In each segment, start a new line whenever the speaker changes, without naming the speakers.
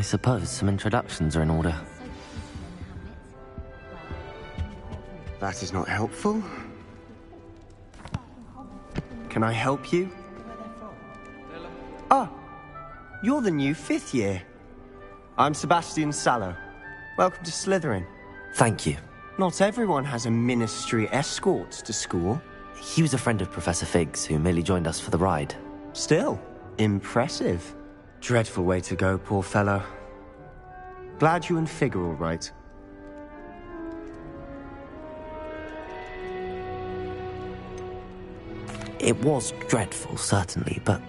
suppose some introductions are in order.
That is not helpful. Can I help you? Ah, you're the new 5th year. I'm Sebastian Sallow. Welcome to Slytherin.
Thank you.
Not everyone has a ministry escort to school.
He was a friend of Professor Fig's who merely joined us for the ride.
Still, impressive. Dreadful way to go, poor fellow. Glad you and Fig are all right.
It was dreadful, certainly, but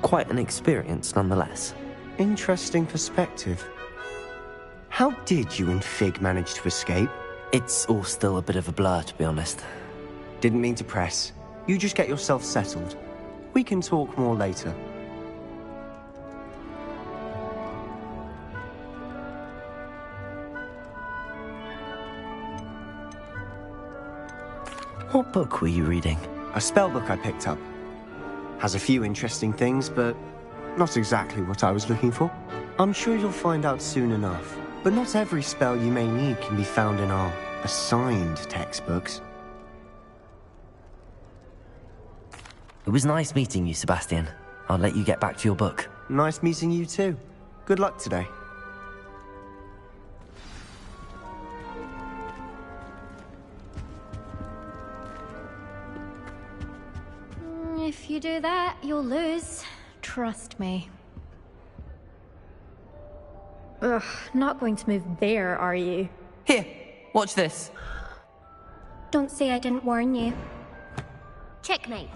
quite an experience nonetheless.
Interesting perspective. How did you and Fig manage to escape?
It's all still a bit of a blur, to be honest.
Didn't mean to press. You just get yourself settled. We can talk more later.
What book were you reading?
A spell book I picked up. Has a few interesting things, but not exactly what I was looking for. I'm sure you'll find out soon enough. But not every spell you may need can be found in our assigned textbooks.
It was nice meeting you, Sebastian. I'll let you get back to your book.
Nice meeting you too. Good luck today.
If you do that, you'll lose. Trust me. Ugh, not going to move there, are you?
Here, watch this.
Don't say I didn't warn you.
Checkmate.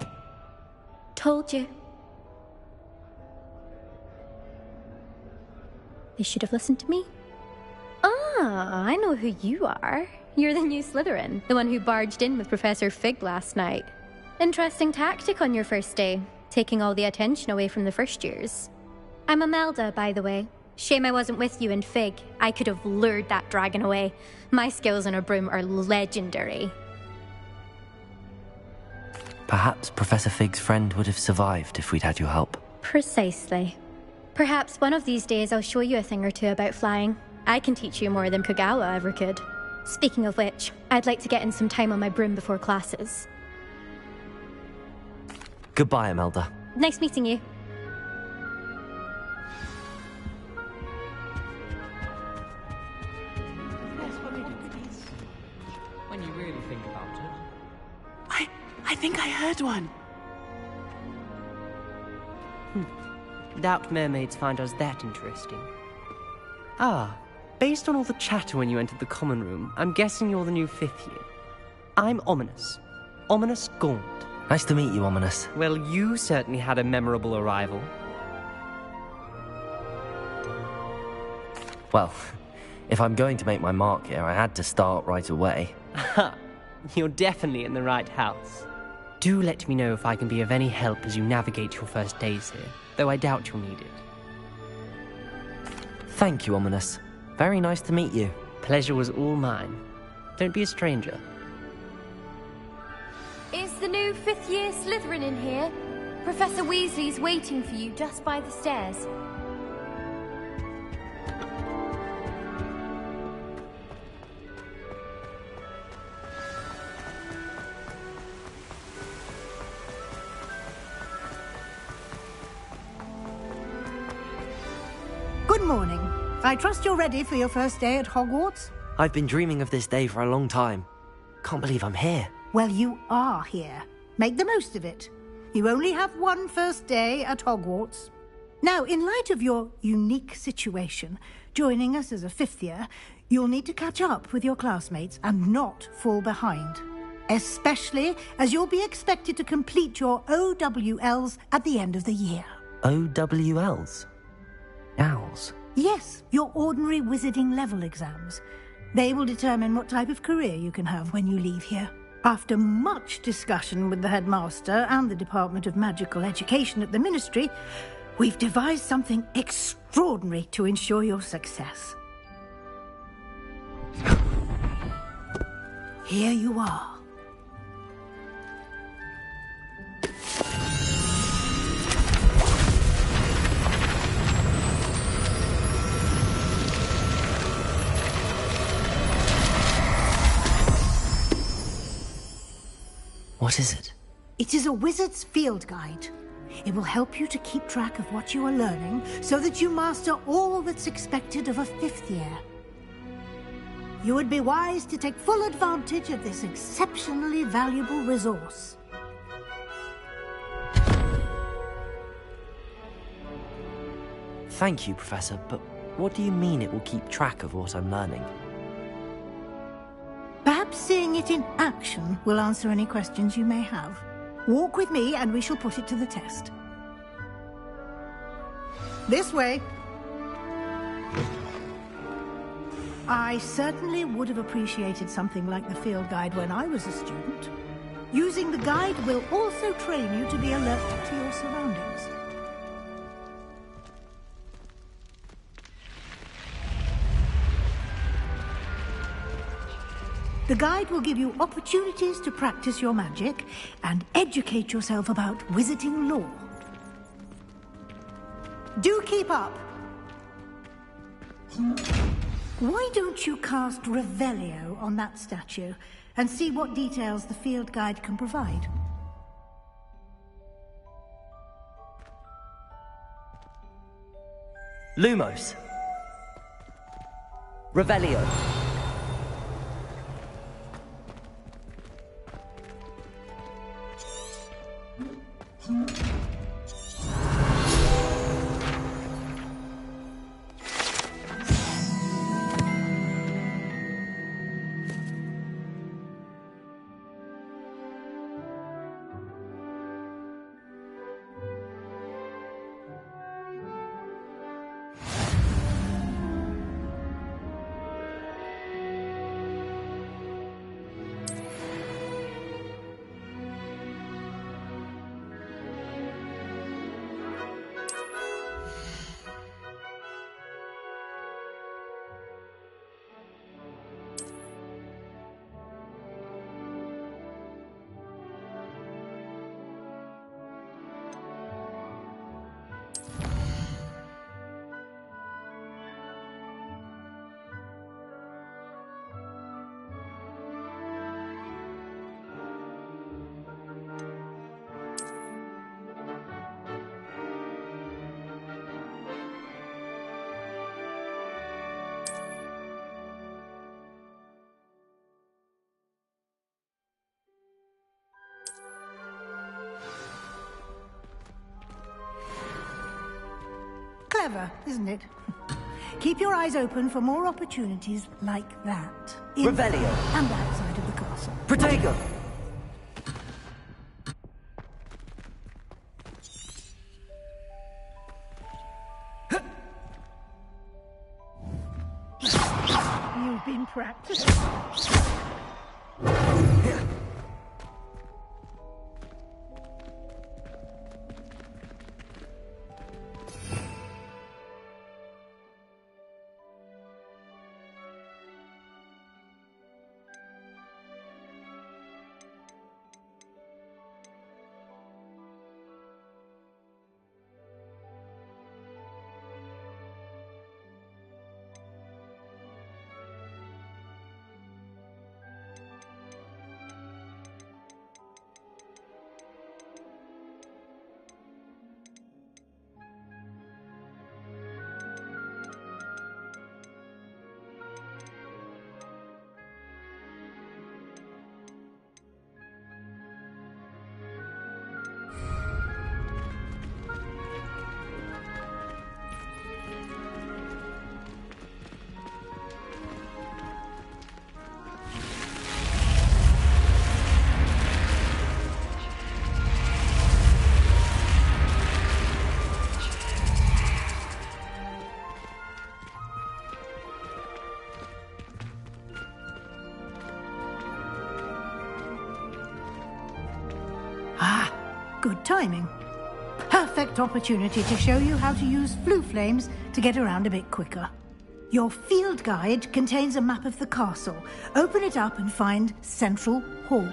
Told you. They should have listened to me. Ah, I know who you are. You're the new Slytherin, the one who barged in with Professor Fig last night. Interesting tactic on your first day, taking all the attention away from the first years. I'm Imelda, by the way. Shame I wasn't with you and Fig. I could have lured that dragon away. My skills on a broom are legendary.
Perhaps Professor Fig's friend would have survived if we'd had your help.
Precisely. Perhaps one of these days I'll show you a thing or two about flying. I can teach you more than Kogawa ever could. Speaking of which, I'd like to get in some time on my broom before classes.
Goodbye, Imelda.
Nice meeting you.
When you really think about it.
I think I heard one.
Doubt mermaids find us that interesting. Ah, based on all the chatter when you entered the common room, I'm guessing you're the new 5th year. I'm Ominous. Ominous Gaunt.
Nice to meet you, Ominous.
Well, you certainly had a memorable arrival.
Well, if I'm going to make my mark here, I had to start right away.
Ha! You're definitely in the right house. Do let me know if I can be of any help as you navigate your first days here, though I doubt you'll need it.
Thank you, Ominous. Very nice to meet you.
Pleasure was all mine. Don't be a stranger.
Is the new 5th year Slytherin in here? Professor Weasley's waiting for you just by the stairs.
Good morning. I trust you're ready for your first day at Hogwarts?
I've been dreaming of this day for a long time. Can't believe I'm here.
Well, you are here. Make the most of it. You only have one first day at Hogwarts. Now, in light of your unique situation, joining us as a 5th year, you'll need to catch up with your classmates and not fall behind. Especially as you'll be expected to complete your OWLs at the end of the year.
OWLs? Owls?
Yes, your ordinary wizarding level exams. They will determine what type of career you can have when you leave here. After much discussion with the headmaster and the Department of Magical Education at the Ministry, we've devised something extraordinary to ensure your success. Here you are.
What is it?
It is a wizard's field guide. It will help you to keep track of what you are learning so that you master all that's expected of a 5th year. You would be wise to take full advantage of this exceptionally valuable resource.
Thank you, Professor, but what do you mean it will keep track of what I'm learning?
Perhaps seeing it in action will answer any questions you may have. Walk with me and we shall put it to the test. This way. I certainly would have appreciated something like the field guide when I was a student. Using the guide will also train you to be alert to your surroundings. The guide will give you opportunities to practice your magic and educate yourself about wizarding lore. Do keep up! Why don't you cast Revelio on that statue and see what details the field guide can provide?
Lumos. Revelio.
Clever, isn't it? Keep your eyes open for more opportunities like that.
Revelio.
And outside of the castle.
Protego.
You've been practicing. Good timing. Perfect opportunity to show you how to use flue flames to get around a bit quicker. Your field guide contains a map of the castle. Open it up and find Central Hall.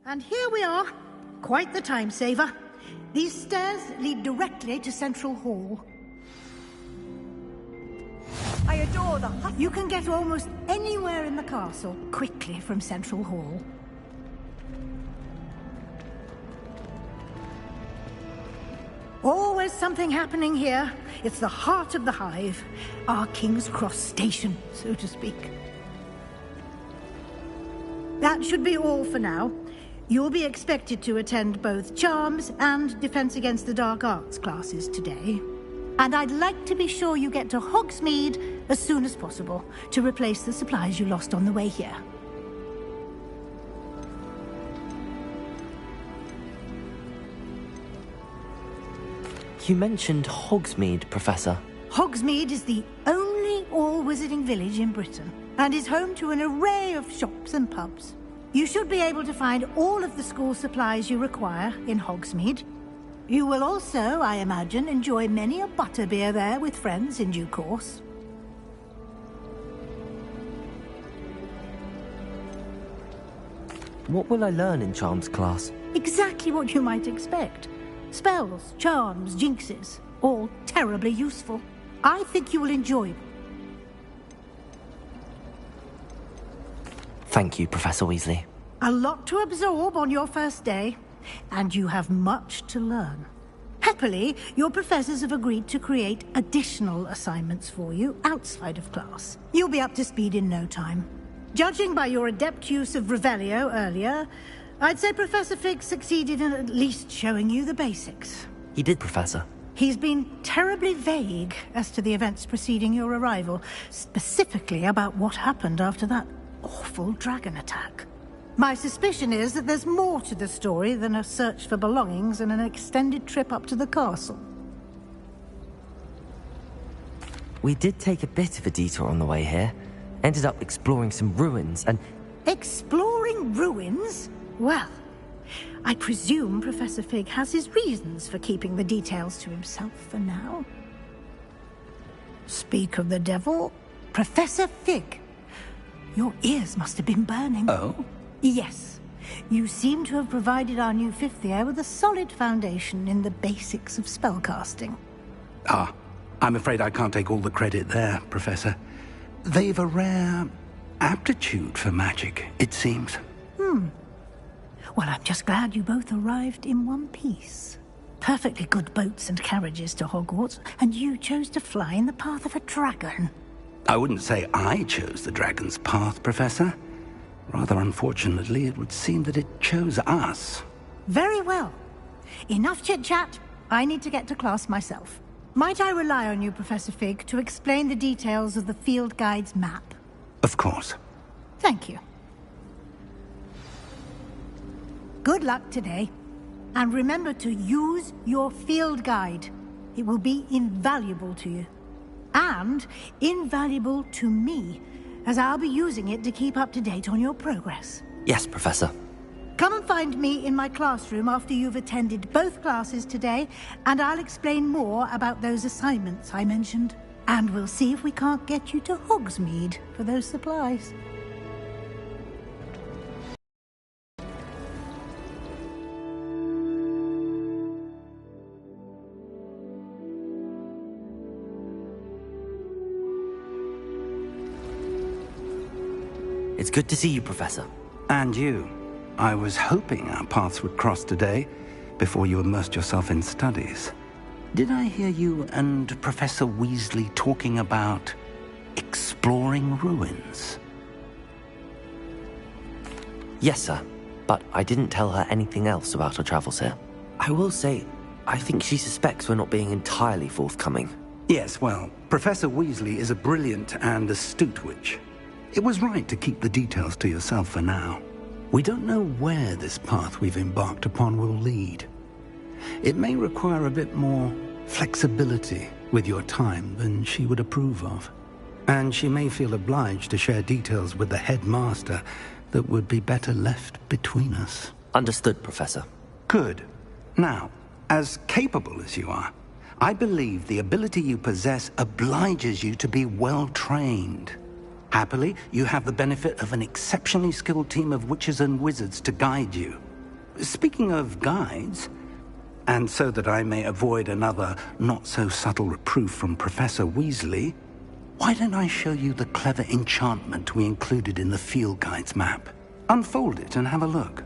And here we are. Quite the time saver. These stairs lead directly to Central Hall.
I adore the hut.
You can get almost anywhere in the castle quickly from Central Hall. Always something happening here. It's the heart of the hive. Our King's Cross station, so to speak. That should be all for now. You'll be expected to attend both Charms and Defense Against the Dark Arts classes today. And I'd like to be sure you get to Hogsmeade as soon as possible to replace the supplies you lost on the way here.
You mentioned Hogsmeade, Professor.
Hogsmeade is the only all-wizarding village in Britain and is home to an array of shops and pubs. You should be able to find all of the school supplies you require in Hogsmeade. You will also, I imagine, enjoy many a butterbeer there with friends in due course.
What will I learn in Charms class?
Exactly what you might expect. Spells, charms, jinxes, all terribly useful. I think you will enjoy them.
Thank you, Professor Weasley.
A lot to absorb on your first day, and you have much to learn. Happily, your professors have agreed to create additional assignments for you outside of class. You'll be up to speed in no time. Judging by your adept use of Revelio earlier, I'd say Professor Fig succeeded in at least showing you the basics.
He did, Professor.
He's been terribly vague as to the events preceding your arrival, specifically about what happened after that awful dragon attack. My suspicion is that there's more to the story than a search for belongings and an extended trip up to the castle.
We did take a bit of a detour on the way here. Ended up exploring some ruins and...
Exploring ruins? Well, I presume Professor Fig has his reasons for keeping the details to himself for now. Speak of the devil, Professor Fig. Your ears must have been burning.
Oh?
Yes. You seem to have provided our new fifth year with a solid foundation in the basics of spellcasting.
Ah, I'm afraid I can't take all the credit there, Professor. They've a rare aptitude for magic, it seems.
Well, I'm just glad you both arrived in one piece. Perfectly good boats and carriages to Hogwarts, and you chose to fly in the path of a dragon.
I wouldn't say I chose the dragon's path, Professor. Rather unfortunately, it would seem that it chose us.
Very well. Enough chit-chat. I need to get to class myself. Might I rely on you, Professor Fig, to explain the details of the field guide's map?
Of course.
Thank you. Good luck today. And remember to use your field guide. It will be invaluable to you. And invaluable to me, as I'll be using it to keep up to date on your progress.
Yes, Professor.
Come and find me in my classroom after you've attended both classes today, and I'll explain more about those assignments I mentioned. And we'll see if we can't get you to Hogsmeade for those supplies.
It's good to see you, Professor.
And you. I was hoping our paths would cross today, before you immersed yourself in studies. Did I hear you and Professor Weasley talking about exploring ruins?
Yes, sir. But I didn't tell her anything else about our travels here. I will say, I think she suspects we're not being entirely forthcoming.
Yes, well, Professor Weasley is a brilliant and astute witch. It was right to keep the details to yourself for now. We don't know where this path we've embarked upon will lead. It may require a bit more flexibility with your time than she would approve of. And she may feel obliged to share details with the headmaster that would be better left between us.
Understood, Professor.
Good. Now, as capable as you are, I believe the ability you possess obliges you to be well-trained. Happily, you have the benefit of an exceptionally skilled team of witches and wizards to guide you. Speaking of guides, and so that I may avoid another not-so-subtle reproof from Professor Weasley, why don't I show you the clever enchantment we included in the field guide's map? Unfold it and have a look.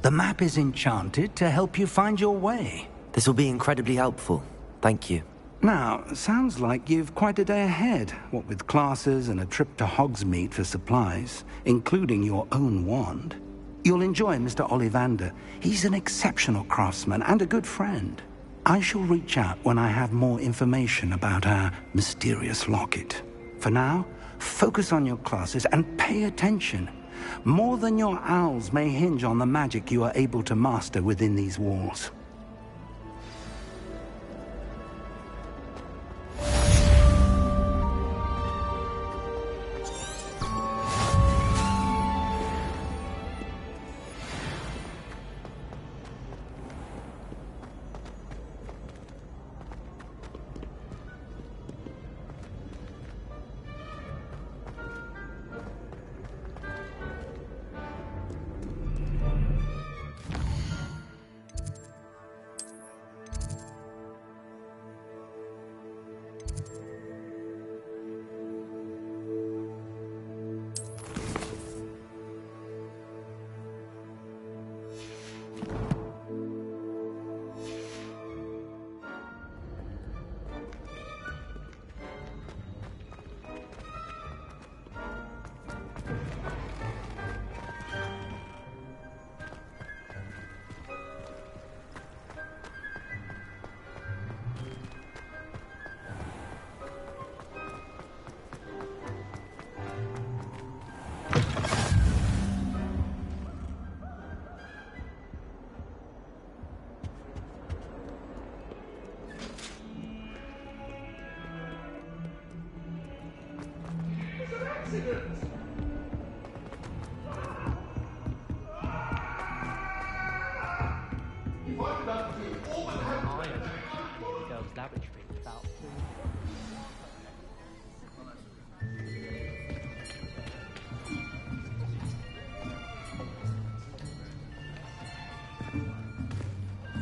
The map is enchanted to help you find your way.
This will be incredibly helpful. Thank you.
Now, sounds like you've quite a day ahead, what with classes and a trip to Hogsmeade for supplies, including your own wand. You'll enjoy Mr. Ollivander. He's an exceptional craftsman and a good friend. I shall reach out when I have more information about our mysterious locket. For now, focus on your classes and pay attention. More than your owls may hinge on the magic you are able to master within these walls.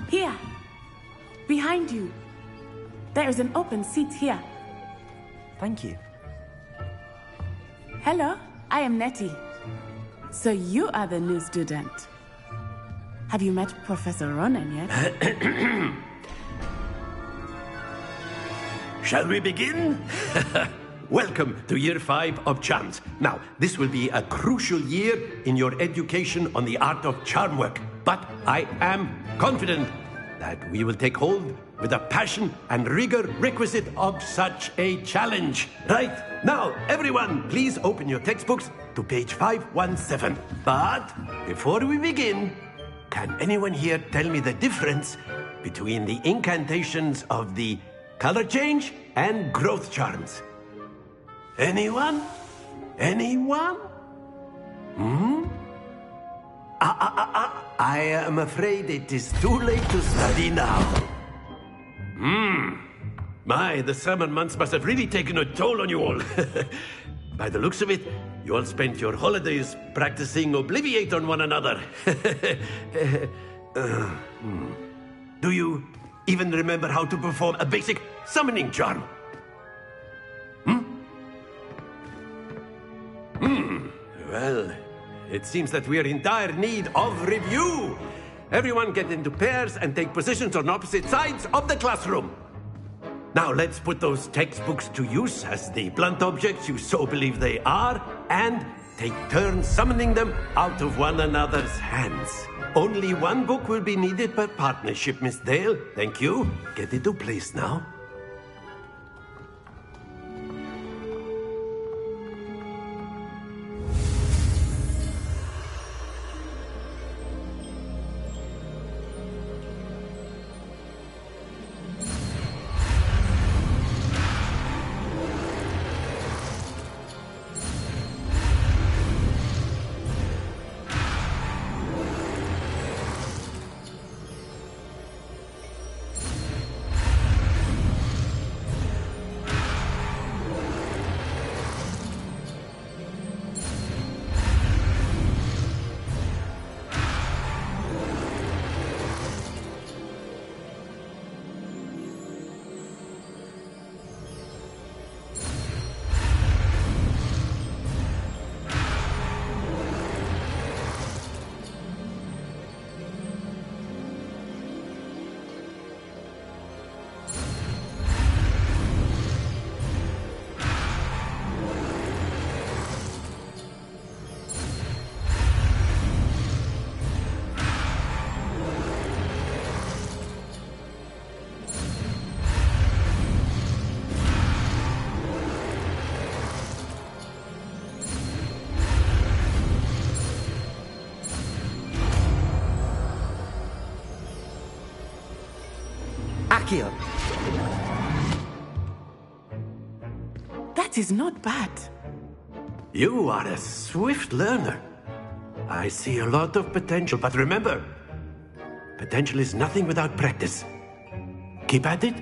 Here, behind you. There is an open seat here.
Thank you.
Hello, I am Nettie. So you are the new student. Have you met Professor Ronan yet?
Shall we begin? Welcome to Year 5 of Charms. Now, this will be a crucial year in your education on the art of charm work. But I am confident that we will take hold with the passion and rigor requisite of such a challenge. Right, now, everyone, please open your textbooks to page 517. But before we begin, can anyone here tell me the difference between the incantations of the color change and growth charms? Anyone? Anyone? I am afraid it is too late to study now. My, the summer months must have really taken a toll on you all. By the looks of it, you all spent your holidays practicing Obliviate on one another. Do you even remember how to perform a basic summoning charm? Well, it seems that we're in dire need of review. Everyone get into pairs and take positions on opposite sides of the classroom. Now let's put those textbooks to use as the blunt objects you so believe they are, and take turns summoning them out of one another's hands. Only one book will be needed per partnership, Miss Dale. Thank you. Get into place now.
Accio!
That is not bad.
You are a swift learner. I see a lot of potential, but remember, potential is nothing without practice. Keep at it.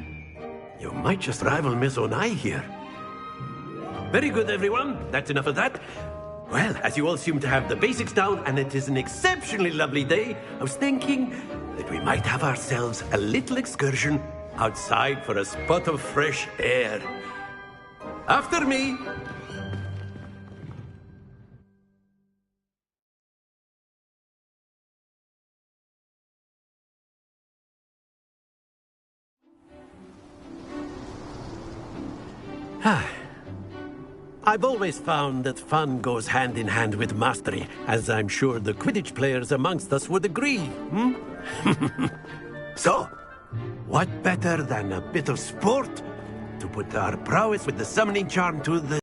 You might just rival Miss Onai here. Very good, everyone. That's enough of that. Well, as you all seem to have the basics down, and it is an exceptionally lovely day, I was thinking that we might have ourselves a little excursion outside for a spot of fresh air. After me! I've always found that fun goes hand in hand with mastery, as I'm sure the Quidditch players amongst us would agree, So, what better than a bit of sport to put our prowess with the summoning charm to the...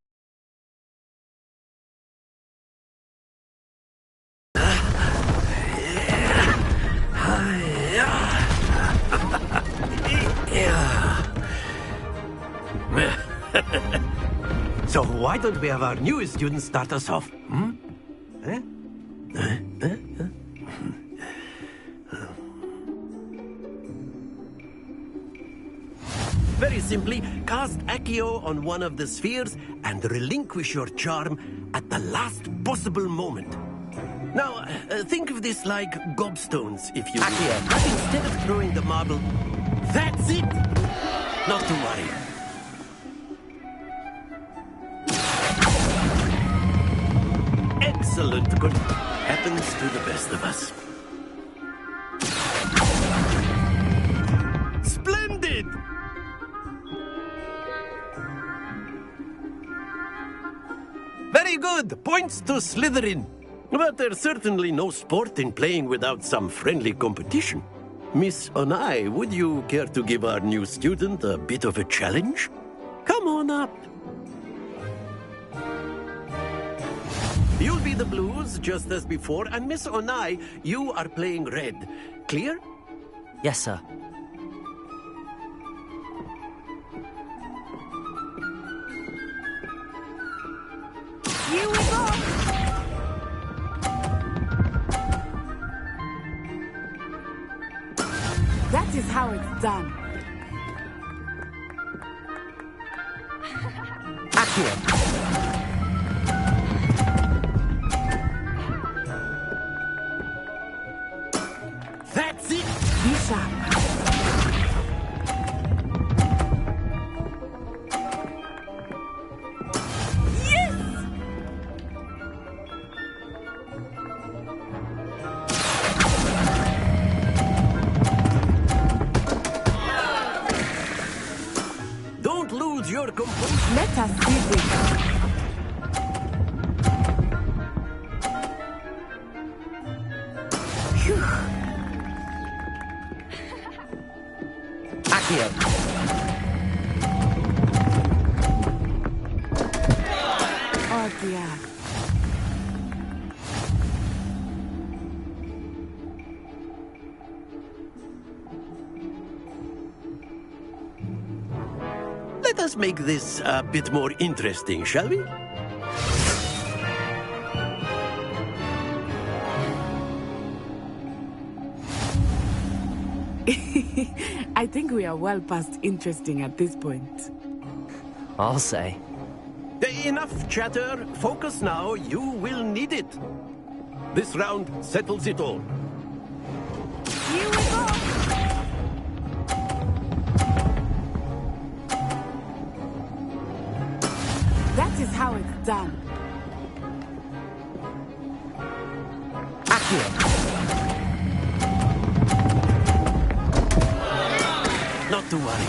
So why don't we have our newest student start us off? Very simply, cast Accio on one of the spheres and relinquish your charm at the last possible moment. Now, think of this like gobstones, if you will.
Accio!
But instead of throwing the marble, that's it! Not to worry. Excellent. Good. Happens to the best of us. Splendid! Very good. Points to Slytherin. But there's certainly no sport in playing without some friendly competition. Miss Onai, would you care to give our new student a bit of a challenge? Come on up. You'll be the blues, just as before, and Miss Onai, you are playing red. Clear?
Yes, sir.
You we go!
That is how it's done.
Accio!
That's it!
Be sharp. us see this.
Accio.
Oh dear.
Let us make this a bit more interesting, shall we?
I think we are well past interesting at this point.
I'll say.
Enough chatter. Focus now. You will need it. This round settles it all.
Here we go!
That is how it's done.
Accio.
Not to worry.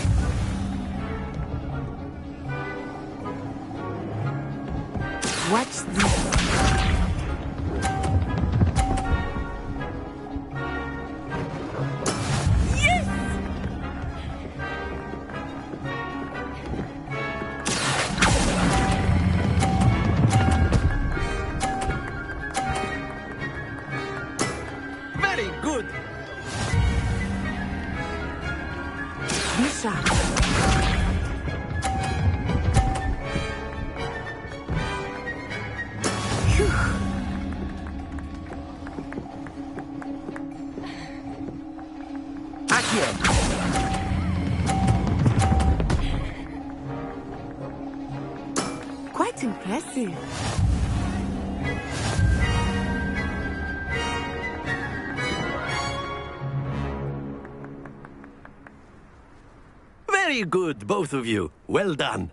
Watch this.
Yes!
Very good.
Be sharp.
Accio.
Quite impressive.
Very good, both of you. Well done.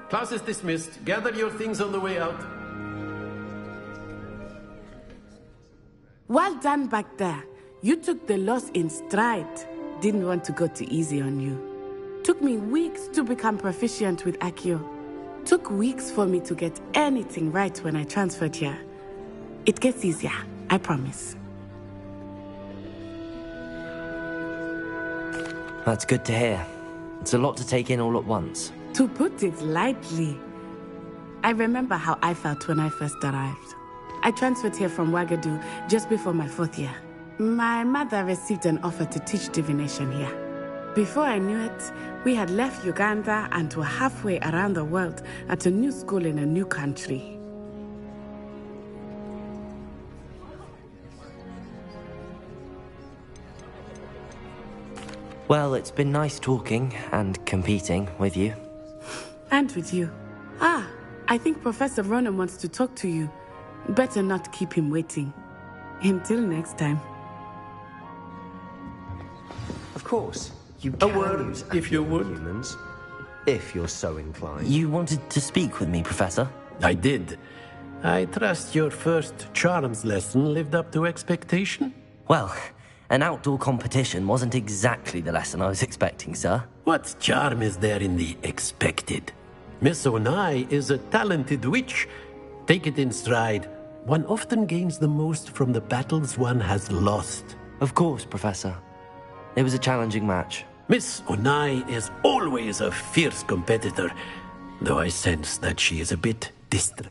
Class is dismissed. Gather your things on the way out.
Well done back there. You took the loss in stride. Didn't want to go too easy on you. Took me weeks to become proficient with Accio. Took weeks for me to get anything right when I transferred here. It gets easier, I promise.
That's good to hear. It's a lot to take in all at once.
To put it lightly, I remember how I felt when I first arrived. I transferred here from Wagadu just before my 4th year. My mother received an offer to teach divination here. Before I knew it, we had left Uganda and were halfway around the world at a new school in a new country.
Well, it's been nice talking and competing with you.
And with you. I think Professor Ronan wants to talk to you. Better not keep him waiting. Until next time.
Of course, you
A
can
word,
use
if you would.
humans, if you're so inclined.
You wanted to speak with me, Professor?
I did. I trust your first charms lesson lived up to expectation?
Well, an outdoor competition wasn't exactly the lesson I was expecting, sir.
What charm is there in the expected? Miss Onai is a talented witch. Take it in stride. One often gains the most from the battles one has lost.
Of course, Professor. It was a challenging match.
Miss Onai is always a fierce competitor, though I sense that she is a bit distant.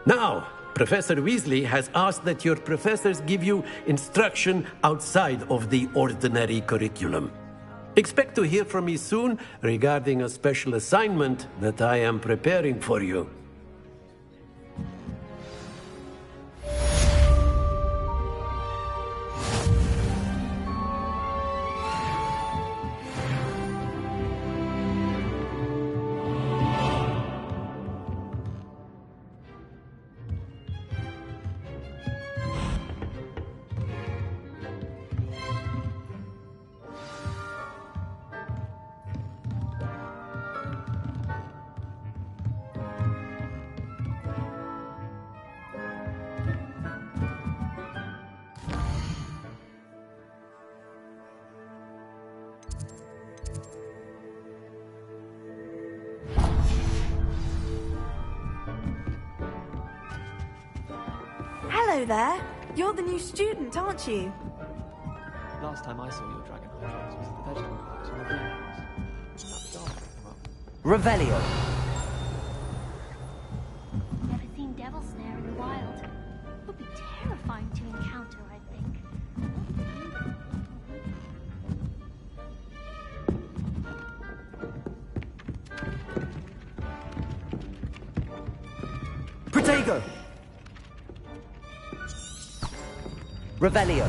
Now, Professor Weasley has asked that your professors give you instruction outside of the ordinary curriculum. Expect to hear from me soon regarding a special assignment that I am preparing for you.
Hello there. You're the new student, aren't you?
Last time I saw your dragon Hogwarts was at the vegetable house in the greenhouse. That dog came up.
Revelio.
Never seen devil snare in the wild. Would be terrifying to encounter, I think.
Protego. Revelio.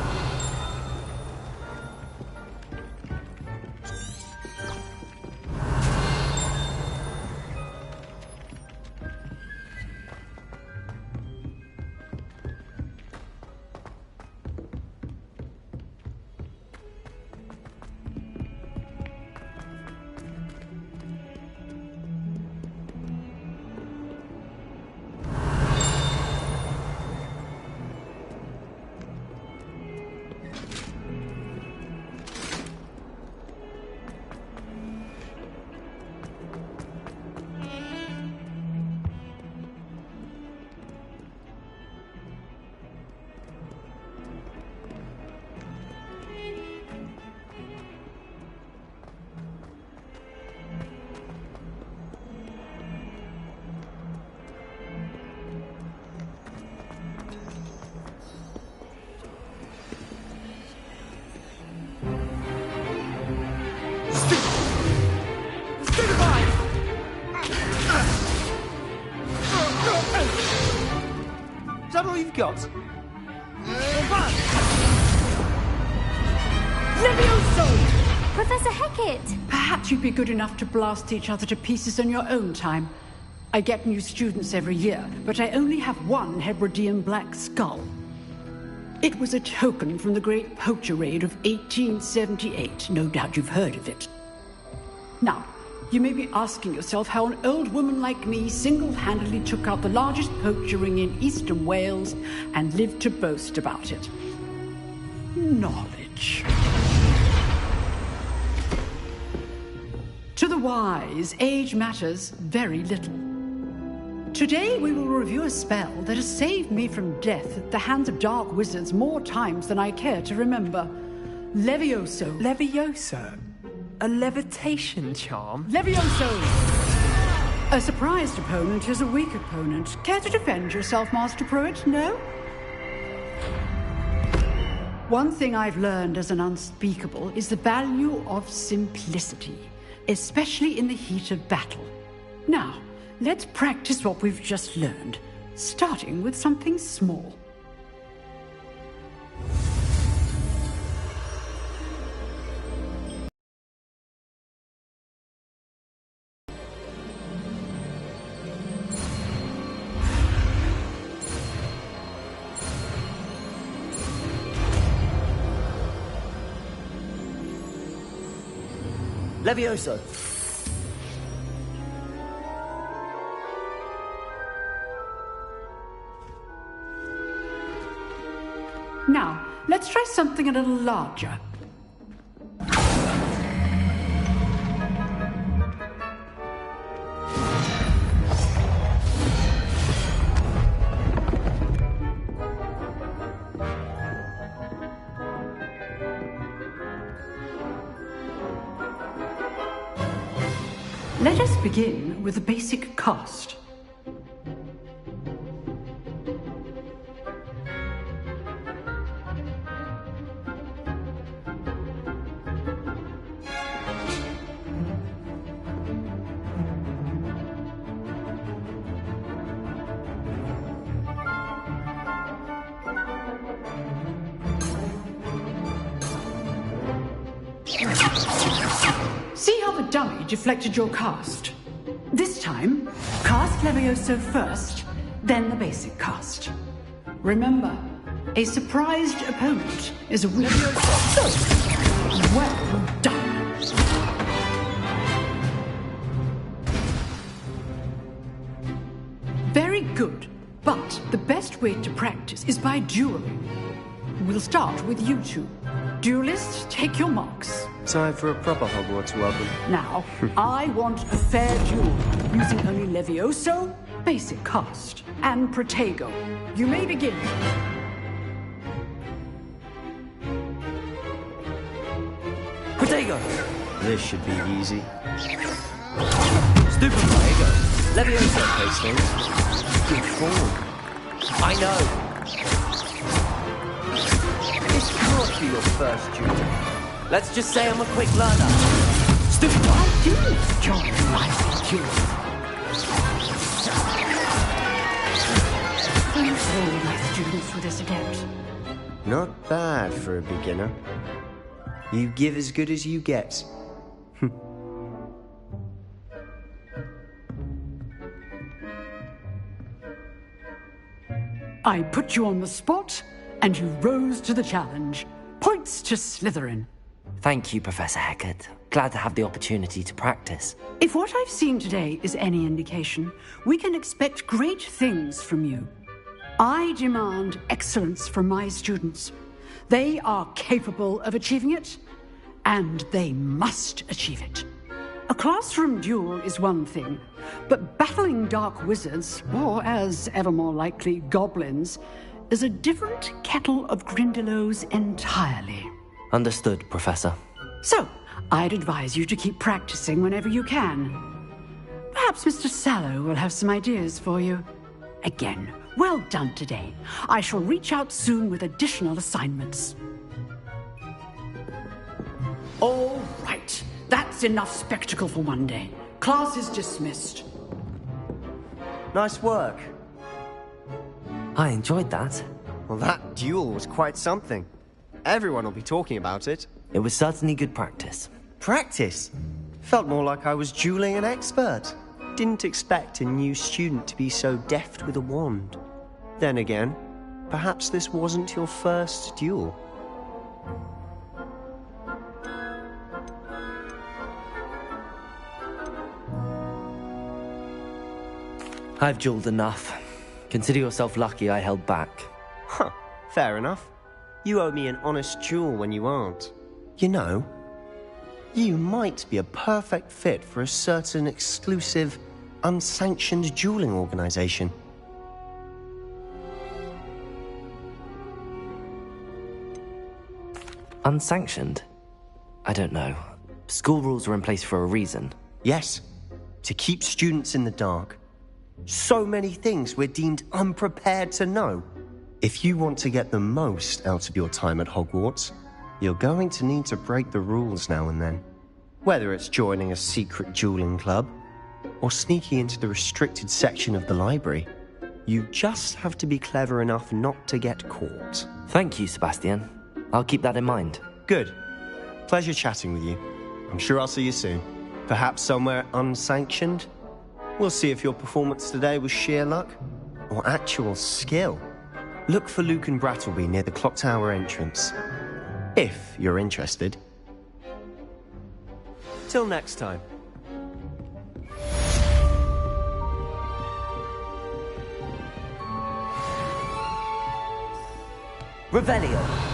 Is that all you've got?
Levioso!
Professor Hecat!
Perhaps you'd be good enough to blast each other to pieces in your own time. I get new students every year, but I only have one Hebridean black skull. It was a token from the Great Poacher Raid of 1878. No doubt you've heard of it. Now, you may be asking yourself how an old woman like me single-handedly took out the largest poacher ring in eastern Wales and lived to boast about it. Knowledge. To the wise, age matters very little. Today we will review a spell that has saved me from death at the hands of dark wizards more times than I care to remember. Levioso.
Levioso? A levitation charm?
Levioso! A surprised opponent is a weak opponent. Care to defend yourself, Master Pruitt? No? One thing I've learned as an unspeakable is the value of simplicity, especially in the heat of battle. Now, let's practice what we've just learned, starting with something small.
Levioso.
Now, let's try something a little larger. Let us begin with the basic cast. See how the dummy deflected your cast? This time, cast Levioso first, then the basic cast. Remember, a surprised opponent is a weak... Levioso! Well done. Very good, but the best way to practice is by dueling. We'll start with you two. Duelists, take your marks.
Time for a proper Hogwarts welcome.
Now, I want a fair duel, using only Levioso, basic cast, and Protego. You may begin.
Fuego!
This should be easy.
Stupid Fuego! Leviosa!
Those things. Good form.
I know! This can't be your first duel. Let's just say I'm a quick learner. Stupid!
I do enjoy my duel. Thanks all my students for this attempt.
Not bad for a beginner. You give as good as you get.
I put you on the spot, and you rose to the challenge. Points to Slytherin.
Thank you, Professor Hecat. Glad to have the opportunity to practice.
If what I've seen today is any indication, we can expect great things from you. I demand excellence from my students. They are capable of achieving it, and they must achieve it. A classroom duel is one thing, but battling dark wizards, or as ever more likely, goblins, is a different kettle of Grindylows entirely.
Understood, Professor.
So, I'd advise you to keep practicing whenever you can. Perhaps Mr. Sallow will have some ideas for you. Again, well done today. I shall reach out soon with additional assignments. All right. That's enough spectacle for one day. Class is dismissed.
Nice work.
I enjoyed that.
Well, that duel was quite something. Everyone will be talking about it.
It was certainly good practice.
Practice? Felt more like I was dueling an expert. Didn't expect a new student to be so deft with a wand. Then again, perhaps this wasn't your first duel.
I've dueled enough. Consider yourself lucky I held back.
Huh, fair enough. You owe me an honest duel when you aren't. You know, you might be a perfect fit for a certain exclusive, unsanctioned dueling organization.
Unsanctioned? I don't know. School rules are in place for a reason.
Yes, to keep students in the dark. So many things we're deemed unprepared to know. If you want to get the most out of your time at Hogwarts, you're going to need to break the rules now and then. Whether it's joining a secret dueling club, or sneaking into the restricted section of the library, you just have to be clever enough not to get caught.
Thank you, Sebastian. I'll keep that in mind.
Good. Pleasure chatting with you. I'm sure I'll see you soon. Perhaps somewhere unsanctioned? We'll see if your performance today was sheer luck or actual skill. Look for Luke and Brattleby near the clock tower entrance, if you're interested. Till next time.
Revelio.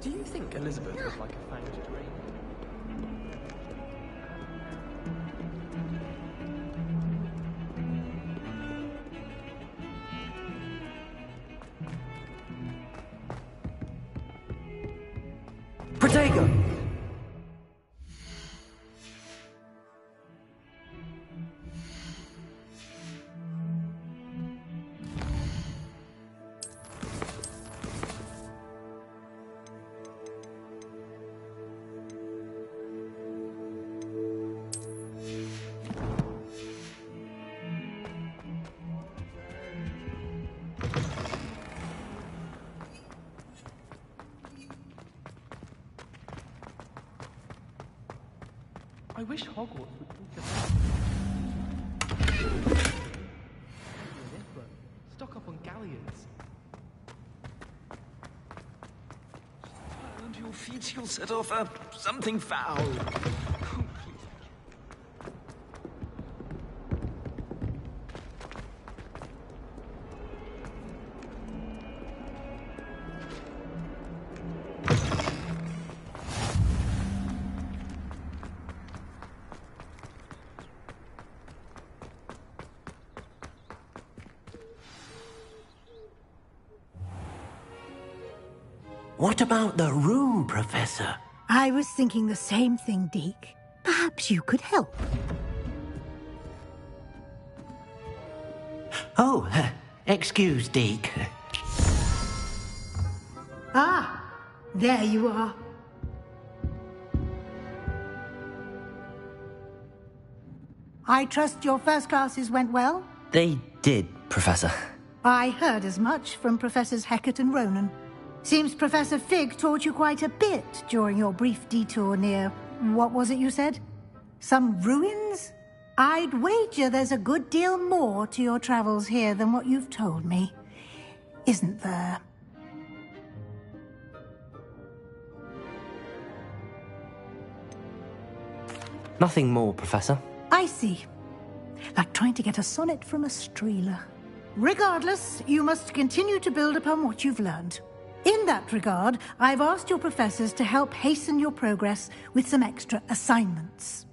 Do you think Elizabeth was like a fanged dragon?
Protego!
I wish Hogwarts would think about stock up on galleons.
And your feet, you'll set off something foul.
Oh, please.
What about the room, Professor?
I was thinking the same thing, Deke. Perhaps you could help.
Oh, excuse, Deke.
Ah, there you are. I trust your first classes went well?
They did, Professor.
I heard as much from Professors Hecat and Ronan. Seems Professor Fig taught you quite a bit during your brief detour near... what was it you said? Some ruins? I'd wager there's a good deal more to your travels here than what you've told me. Isn't there?
Nothing more, Professor.
I see. Like trying to get a sonnet from a streeler. Regardless, you must continue to build upon what you've learned. In that regard, I've asked your professors to help hasten your progress with some extra assignments.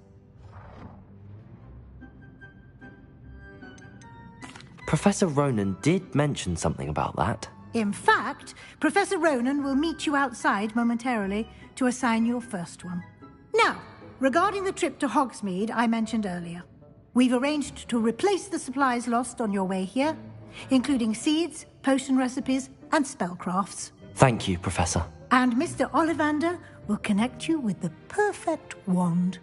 Professor Ronan did mention something about that.
In fact, Professor Ronan will meet you outside momentarily to assign your first one. Now, regarding the trip to Hogsmeade I mentioned earlier, we've arranged to replace the supplies lost on your way here, including seeds, potion recipes, and spellcrafts.
Thank you, Professor.
And Mr. Ollivander will connect you with the perfect wand.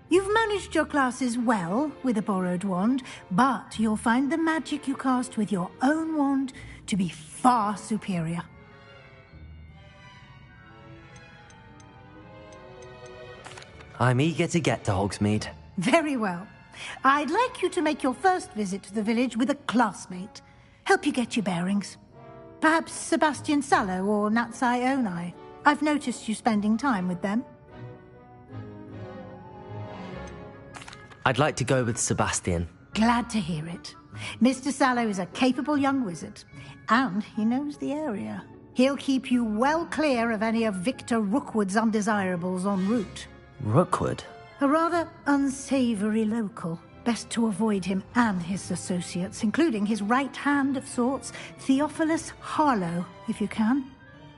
You've managed your classes well with a borrowed wand, but you'll find the magic you cast with your own wand to be far superior.
I'm eager to get to Hogsmeade.
Very well. I'd like you to make your first visit to the village with a classmate. Help you get your bearings. Perhaps Sebastian Sallow or Natsai Onai. I've noticed you spending time with them.
I'd like to go with Sebastian.
Glad to hear it. Mr. Sallow is a capable young wizard, and he knows the area. He'll keep you well clear of any of Victor Rookwood's undesirables en route.
Rookwood?
A rather unsavory local. Best to avoid him and his associates, including his right hand of sorts, Theophilus Harlow, if you can.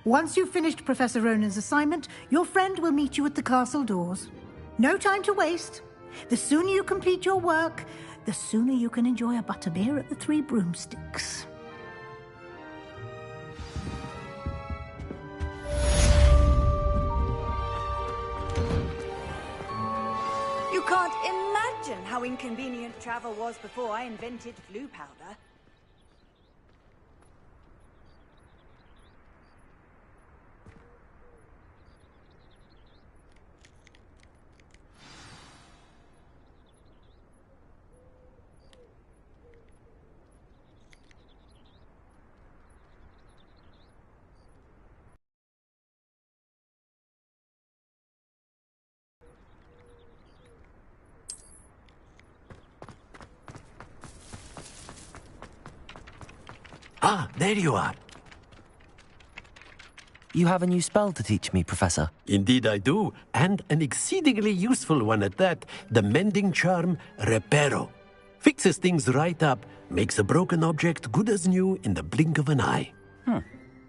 Once you've finished Professor Ronan's assignment, your friend will meet you at the castle doors. No time to waste. The sooner you complete your work, the sooner you can enjoy a butterbeer at the Three Broomsticks.
You can't imagine how inconvenient travel was before I invented flu powder.
Ah, there you are.
You have a new spell to teach me, Professor.
Indeed I do, and an exceedingly useful one at that. The mending charm, Reparo. Fixes things right up, makes a broken object good as new in the blink of an eye.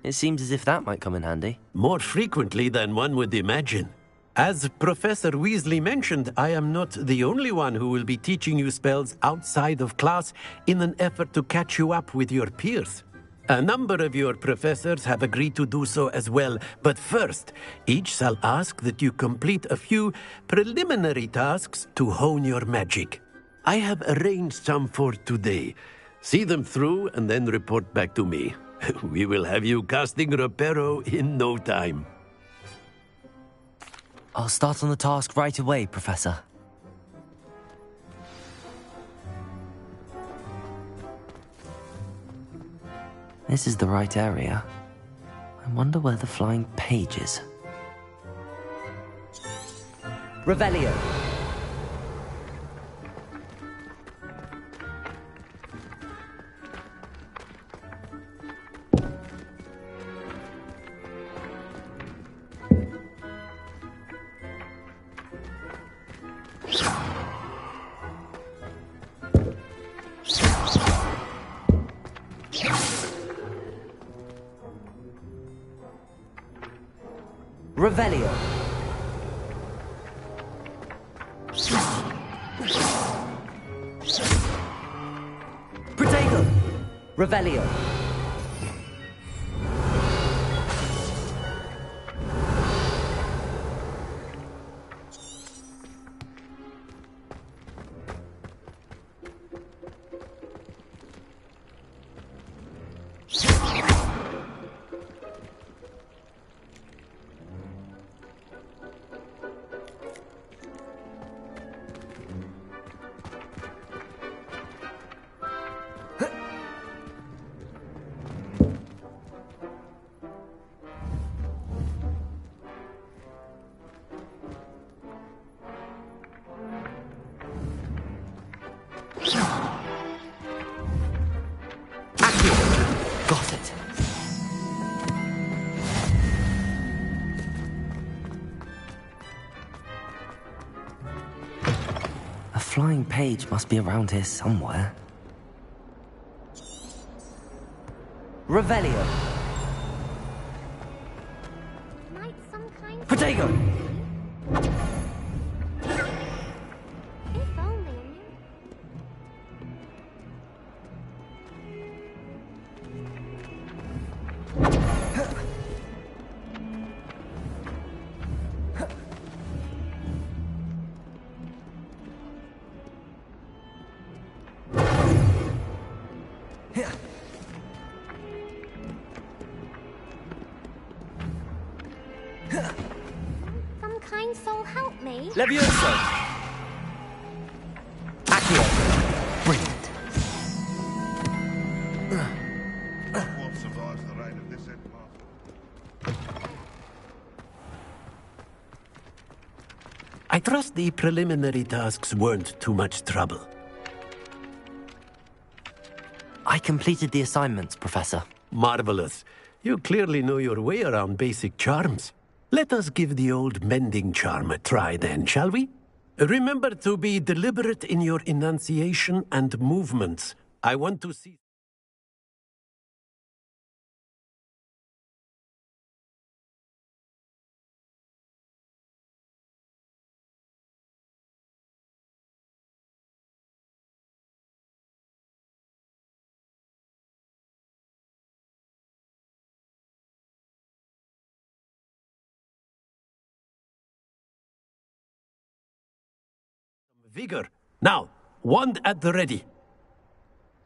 It seems as if that might come in handy.
More frequently than one would imagine. As Professor Weasley mentioned, I am not the only one who will be teaching you spells outside of class in an effort to catch you up with your peers. A number of your professors have agreed to do so as well, but first, each shall ask that you complete a few preliminary tasks to hone your magic. I have arranged some for today. See them through and then report back to me. We will have you casting Reparo in no time.
I'll start on the task right away, Professor. This is the right area. I wonder where the flying page is. Revelio! Revelio. Protego. Revelio. Got it. A flying page must be around here somewhere. Revelio.
Might some kind
Protego.
If only a new... Some kind soul help me.
Levioso. Accio. Brilliant.
What survives the reign of this headmaster?
I trust the preliminary tasks weren't too much trouble.
I completed the assignments, Professor.
Marvelous. You clearly know your way around basic charms. Let us give the old mending charm a try then, shall we? Remember to be deliberate in your enunciation and movements. I want to see... vigor. Now, wand at the ready.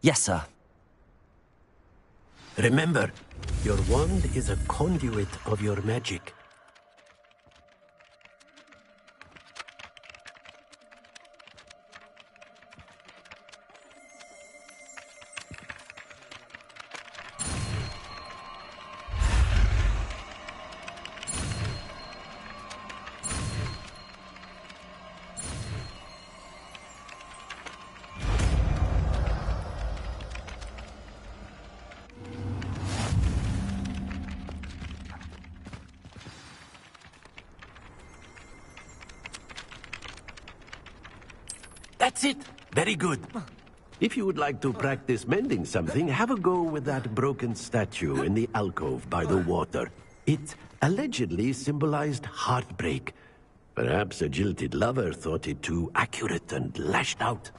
Yes, sir.
Remember, your wand is a conduit of your magic. That's it. Very good. If you would like to practice mending something, have a go with that broken statue in the alcove by the water. It allegedly symbolized heartbreak. Perhaps a jilted lover thought it too accurate and lashed out.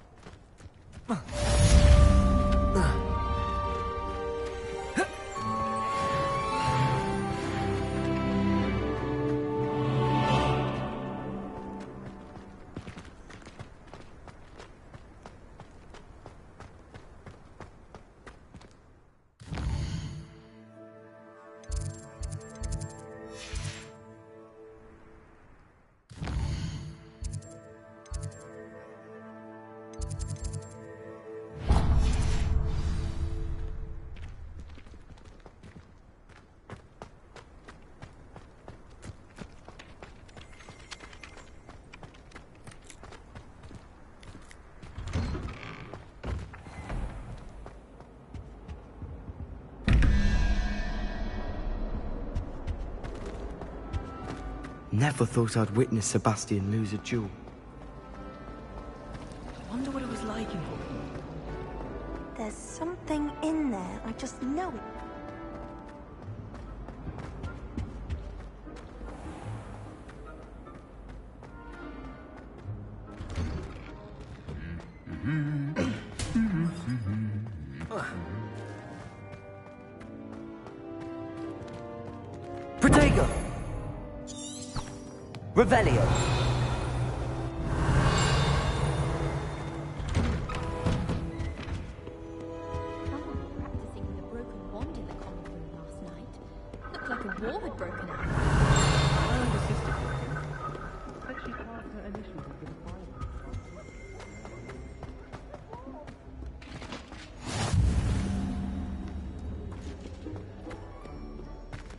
Never thought I'd witness Sebastian lose a duel.
I wonder what it was like in Hogwarts.
There's something in there. I just know it.
Protego! Revelio!
Practicing with a broken wand in the common room last night. Looked like a war had broken out.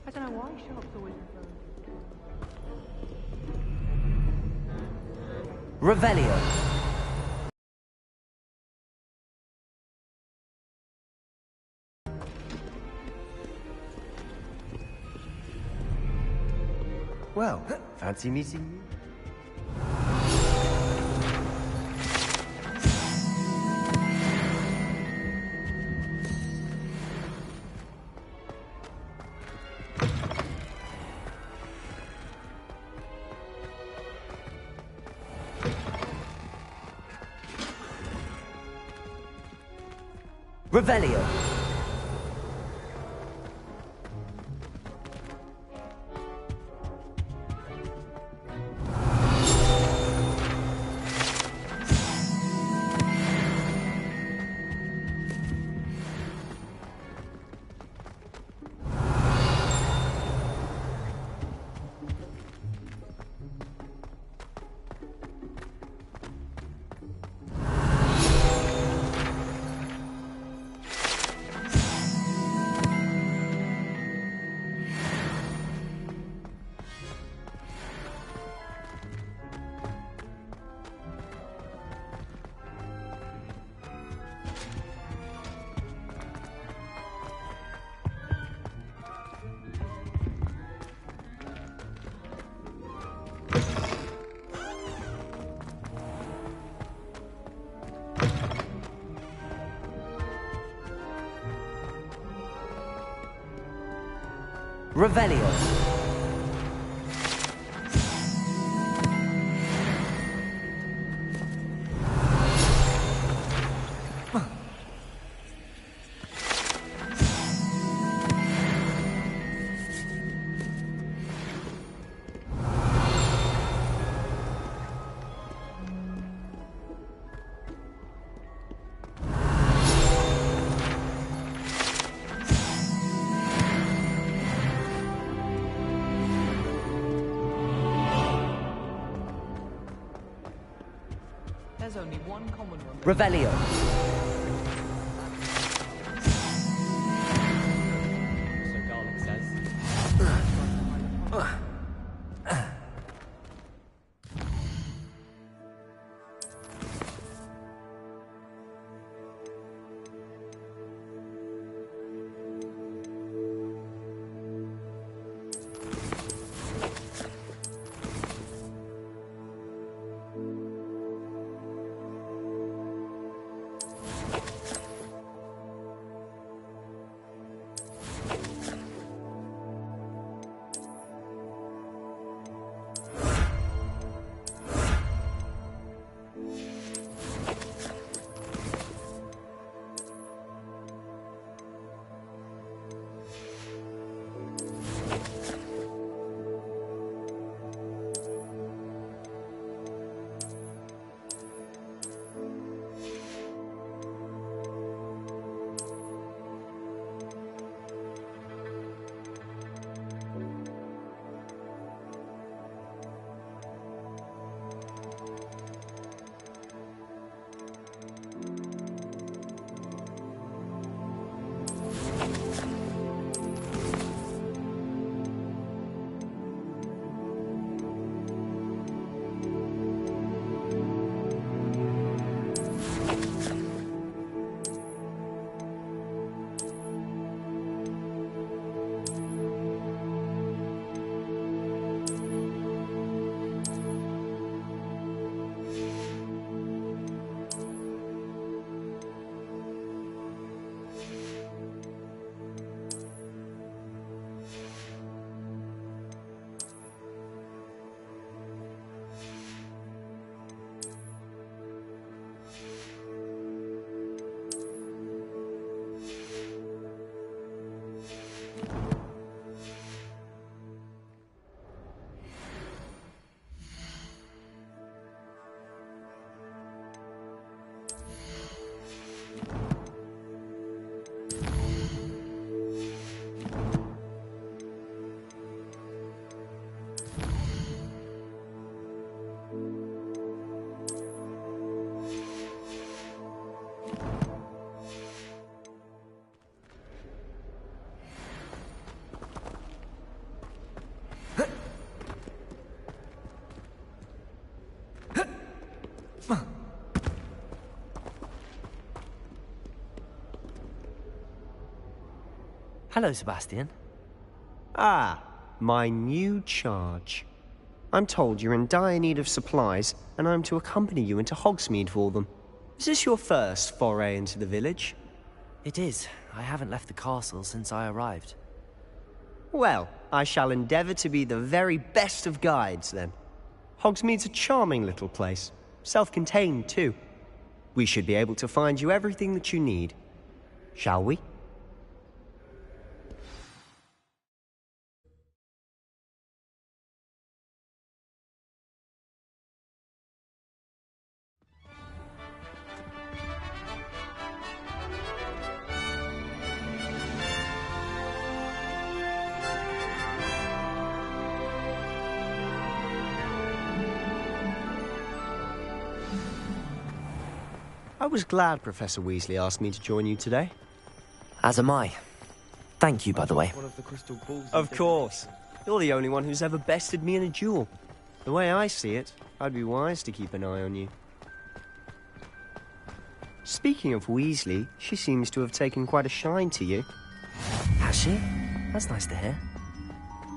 I don't know why Sharp's always
Revelio!
Well, fancy meeting you?
Revelio! Revelio!
There's only one common room.
Revelio!
So Garlic says.
Hello, Sebastian.
Ah, my new charge. I'm told you're in dire need of supplies, and I'm to accompany you into Hogsmeade for them. Is this your first foray into the village?
It is. I haven't left the castle since I arrived.
Well, I shall endeavour to be the very best of guides, then. Hogsmeade's a charming little place. Self-contained, too. We should be able to find you everything that you need. Shall we? I was glad Professor Weasley asked me to join you today.
As am I. Thank you, by the way.
Of course. You're the only one who's ever bested me in a duel. The way I see it, I'd be wise to keep an eye on you. Speaking of Weasley, she seems to have taken quite a shine to you.
Has she? That's nice to hear.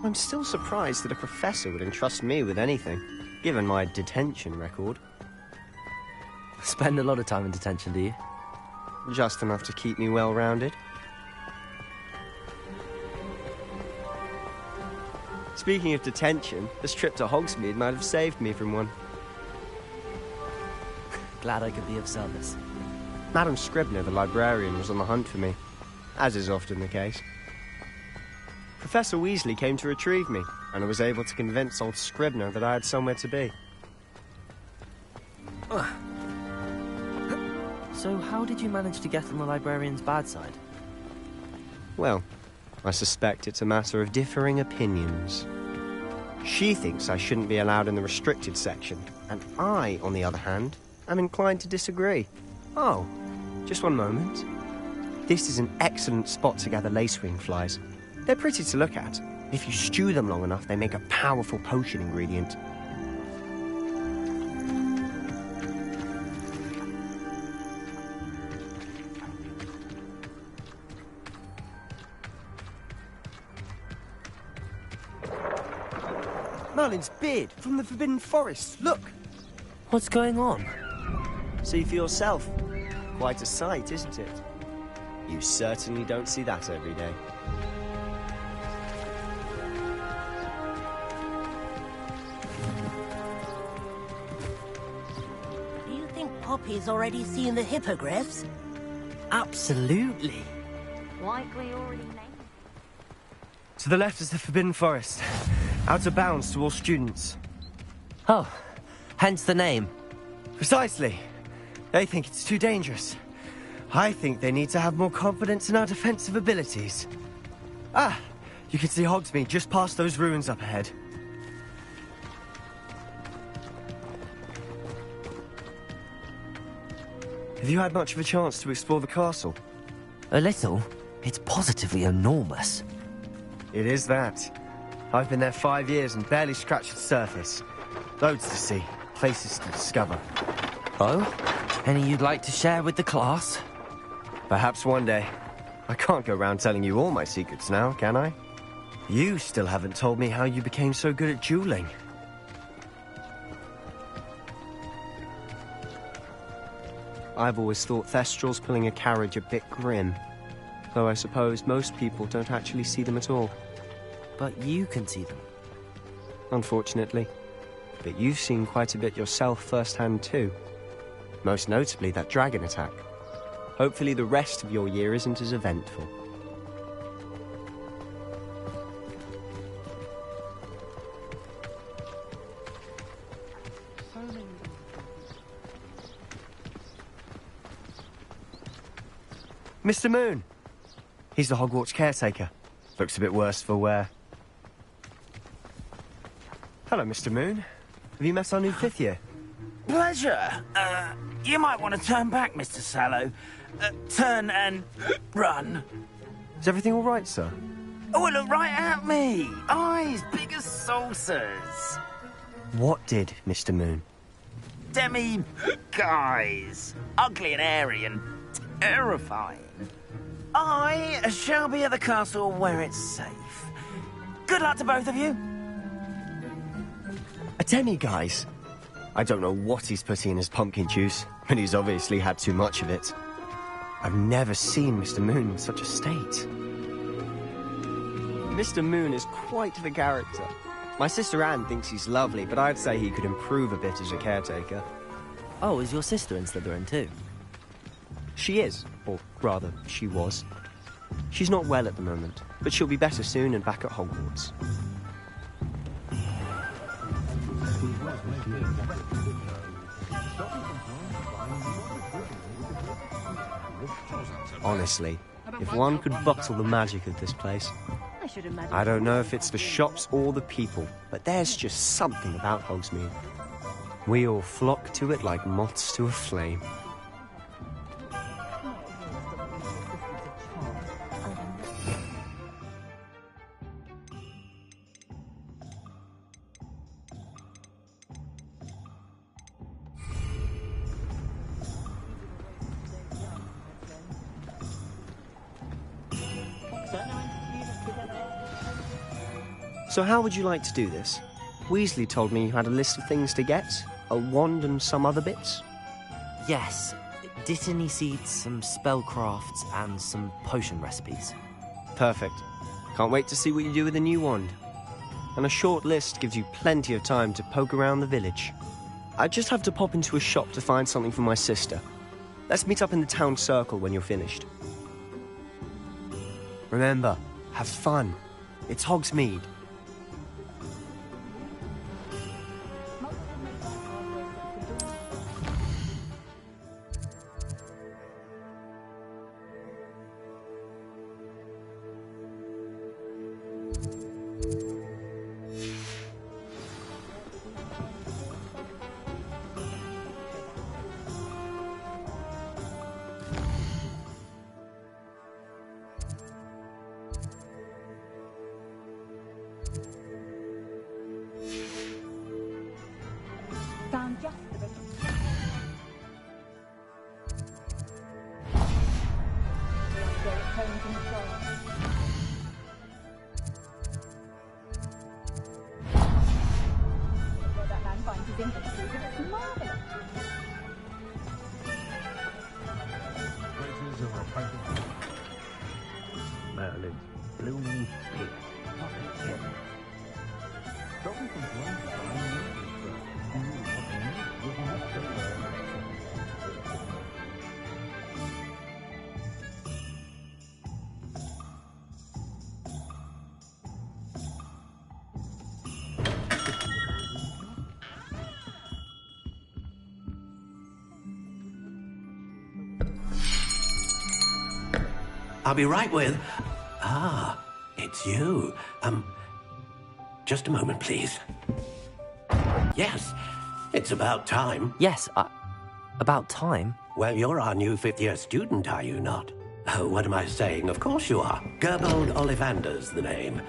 I'm still surprised that a professor would entrust me with anything, given my detention record.
Spend a lot of time in detention, do you?
Just enough to keep me well-rounded. Speaking of detention, this trip to Hogsmeade might have saved me from one.
Glad I could be of service.
Madam Scribner, the librarian, was on the hunt for me, as is often the case. Professor Weasley came to retrieve me, and I was able to convince old Scribner that I had somewhere to be.
So how did you manage to get on the librarian's bad side?
Well, I suspect it's a matter of differing opinions. She thinks I shouldn't be allowed in the restricted section, and I, on the other hand, am inclined to disagree. Oh, just one moment. This is an excellent spot to gather lacewing flies. They're pretty to look at. If you stew them long enough, they make a powerful potion ingredient. Merlin's beard from the Forbidden Forest. Look!
What's going on?
See for yourself. Quite a sight, isn't it? You certainly don't see that every day.
Do you think Poppy's already seen the hippogriffs?
Absolutely.
Likely already named.
To the left is the Forbidden Forest. Out of bounds to all students.
Oh, hence the name.
Precisely. They think it's too dangerous. I think they need to have more confidence in our defensive abilities. Ah, you can see Hogsmeade just past those ruins up ahead. Have you had much of a chance to explore the castle?
A little. It's positively enormous.
It is that. I've been there 5 years and barely scratched the surface. Loads to see, places to discover.
Oh? Any you'd like to share with the class?
Perhaps one day. I can't go around telling you all my secrets now, can I? You still haven't told me how you became so good at dueling. I've always thought Thestrals pulling a carriage a bit grim. Though I suppose most people don't actually see them at all.
But you can see them.
Unfortunately. But you've seen quite a bit yourself firsthand too. Most notably that dragon attack. Hopefully the rest of your year isn't as eventful. Mr. Moon. He's the Hogwarts caretaker. Looks a bit worse for wear. Hello, Mr. Moon. Have you met our new 5th year?
Pleasure. You might want to turn back, Mr. Sallow. Turn and run.
Is everything all right, sir?
Oh, look right at me. Eyes big as saucers.
What did, Mr. Moon?
Guys. Ugly and airy and terrifying. I shall be at the castle where it's safe. Good luck to both of you.
A demi-guise? I don't know what he's putting in his pumpkin juice, but he's obviously had too much of it. I've never seen Mr. Moon in such a state. Mr. Moon is quite the character. My sister Anne thinks he's lovely, but I'd say he could improve a bit as a caretaker.
Oh, is your sister in Slytherin too?
She is, or rather, she was. She's not well at the moment, but she'll be better soon and back at Hogwarts. Honestly, if one could bottle the magic of this place. I don't know if it's the shops or the people, but there's just something about Hogsmeade. We all flock to it like moths to a flame. So how would you like to do this? Weasley told me you had a list of things to get, a wand and some other bits.
Yes. Dittany seeds, some spellcrafts, and some potion recipes.
Perfect. Can't wait to see what you do with the new wand. And a short list gives you plenty of time to poke around the village. I just have to pop into a shop to find something for my sister. Let's meet up in the town circle when you're finished. Remember, have fun. It's Hogsmeade.
I'll be right with... Ah, it's you. Just a moment, please. Yes, it's about time.
Yes, about time?
Well, you're our new 5th-year student, are you not? Oh, what am I saying? Of course you are. Gerbold Ollivander's the name.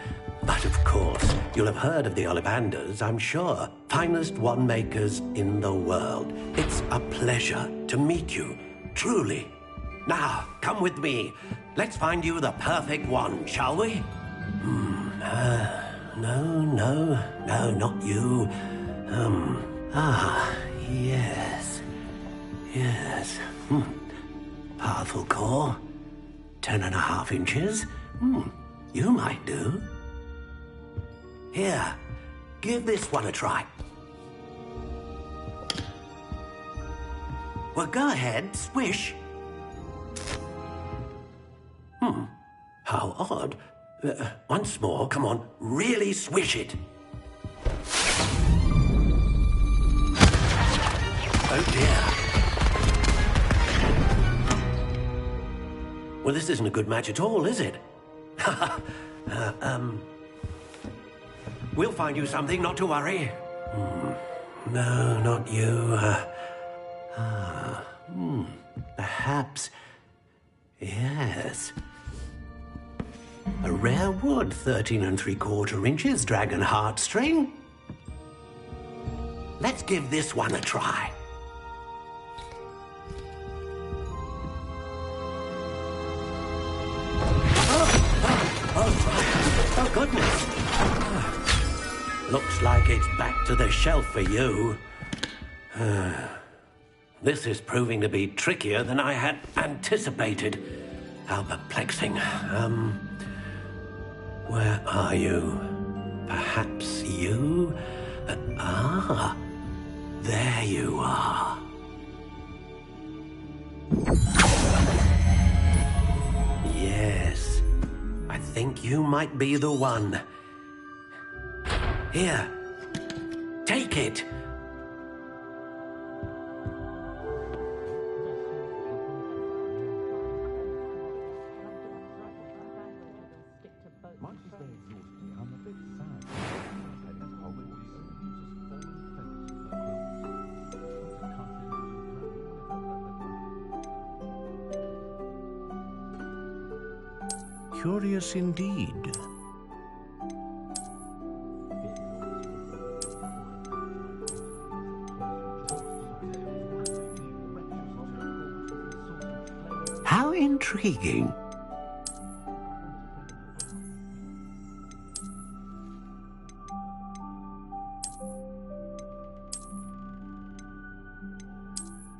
But of course, you'll have heard of the Ollivanders, I'm sure. Finest wand makers in the world. It's a pleasure to meet you, truly. Now, come with me. Let's find you the perfect wand, shall we? No, not you. Yes. Powerful core. 10.5 inches. You might do. Here, give this one a try. Well, go ahead, swish. How odd. Once more, come on, really swish it. Oh dear. Well, this isn't a good match at all, is it? We'll find you something, not to worry. No, not you. Perhaps... Yes. A rare wood, 13 3/4 inches, dragon heartstring. Let's give this one a try. Oh, goodness. Looks like it's back to the shelf for you. This is proving to be trickier than I had anticipated. How perplexing. Where are you? Perhaps you? There you are. Yes, I think you might be the one. Here, take it.
Curious indeed.
How intriguing.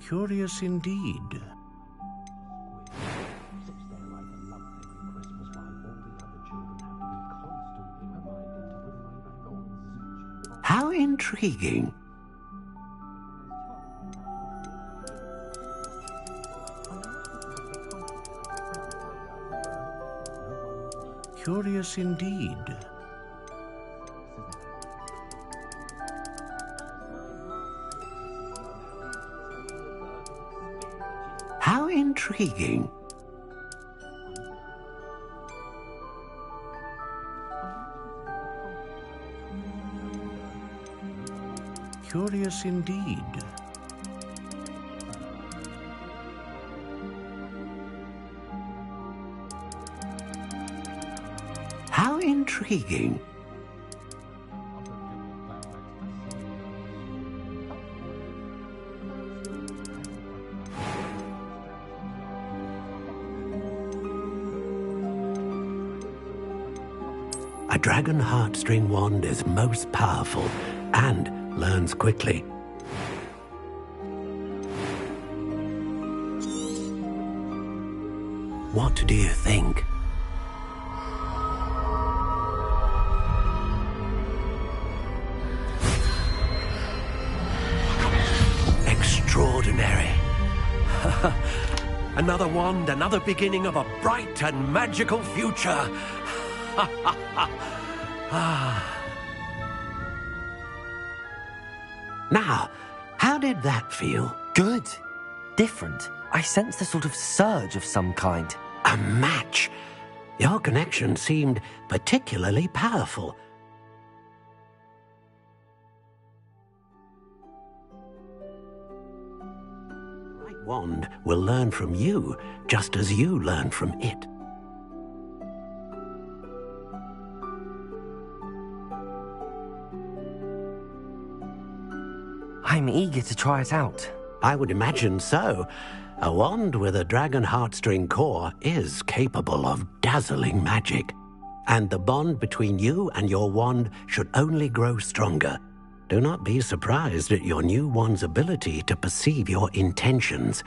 Curious indeed.
How intriguing.
Curious indeed.
How intriguing.
Curious indeed.
How intriguing. A dragon heartstring wand is most powerful and learns quickly. What do you think? Extraordinary. Another wand, another beginning of a bright and magical future. Now, how did that feel?
Good. Different. I sensed a sort of surge of some kind.
A match. Your connection seemed particularly powerful. The right wand will learn from you, just as you learn from it.
I'm eager to try it out.
I would imagine so. A wand with a dragon heartstring core is capable of dazzling magic. And the bond between you and your wand should only grow stronger. Do not be surprised at your new wand's ability to perceive your intentions,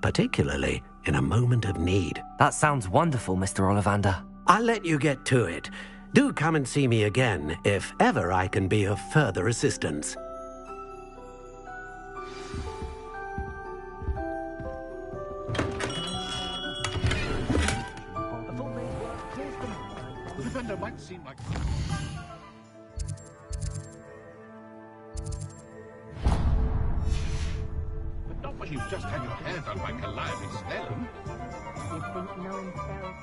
particularly in a moment of need.
That sounds wonderful, Mr. Ollivander.
I'll let you get to it. Do come and see me again if ever I can be of further assistance.
Defender might seem like... But not when you've just had your hair done by Calliope Snellen.
knowing spells.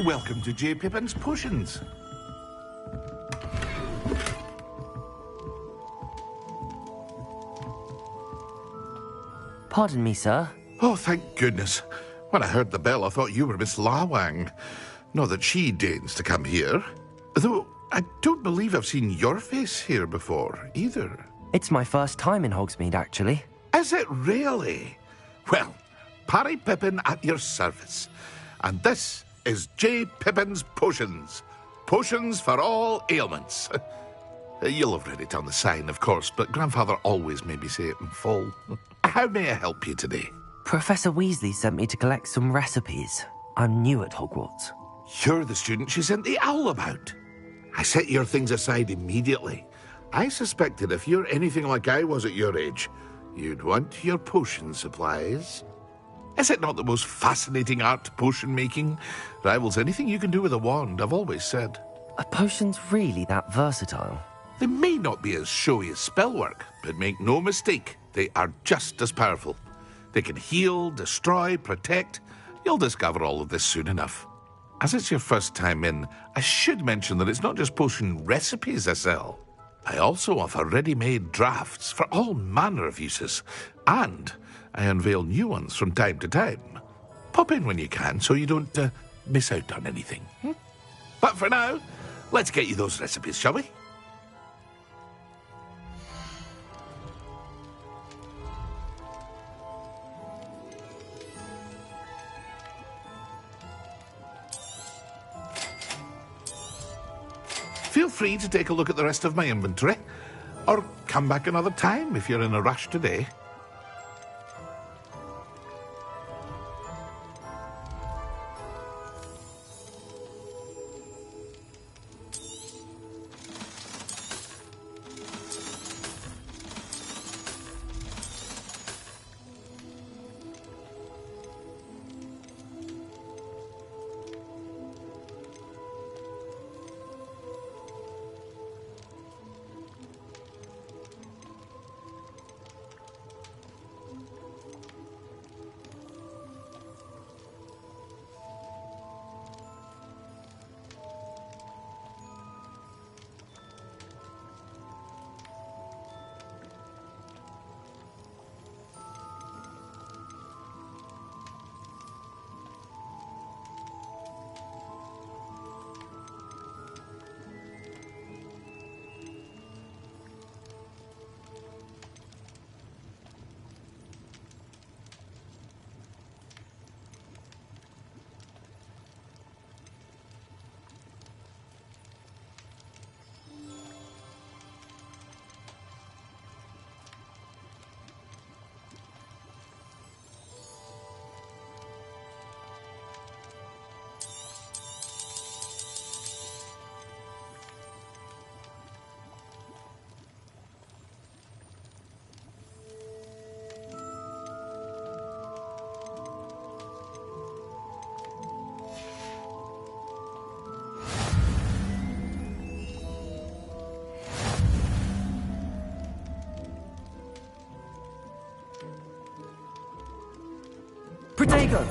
Welcome to J. Pippin's Potions.
Pardon me, sir.
Oh, thank goodness. When I heard the bell, I thought you were Miss Lawang. Not that she deigns to come here. Though, I don't believe I've seen your face here before, either.
It's my first time in Hogsmeade, actually.
Is it really? Well, Parry Pippin at your service. And this is J. Pippin's Potions. Potions for all ailments. You'll have read it on the sign, of course, but Grandfather always made me say it in full. How may I help you today?
Professor Weasley sent me to collect some recipes. I'm new at Hogwarts.
You're the student she sent the owl about. I set your things aside immediately. I suspected if you're anything like I was at your age, you'd want your potion supplies. Is it not the most fascinating art, potion making? Rivals anything you can do with a wand, I've always said.
Are potions really that versatile?
They may not be as showy as spellwork, but make no mistake, they are just as powerful. They can heal, destroy, protect. You'll discover all of this soon enough. As it's your first time in, I should mention that it's not just potion recipes I sell. I also offer ready-made drafts for all manner of uses, and I unveil new ones from time to time. Pop in when you can so you don't miss out on anything. But for now, let's get you those recipes, shall we? Feel free to take a look at the rest of my inventory, or come back another time if you're in a rush today.
Protego!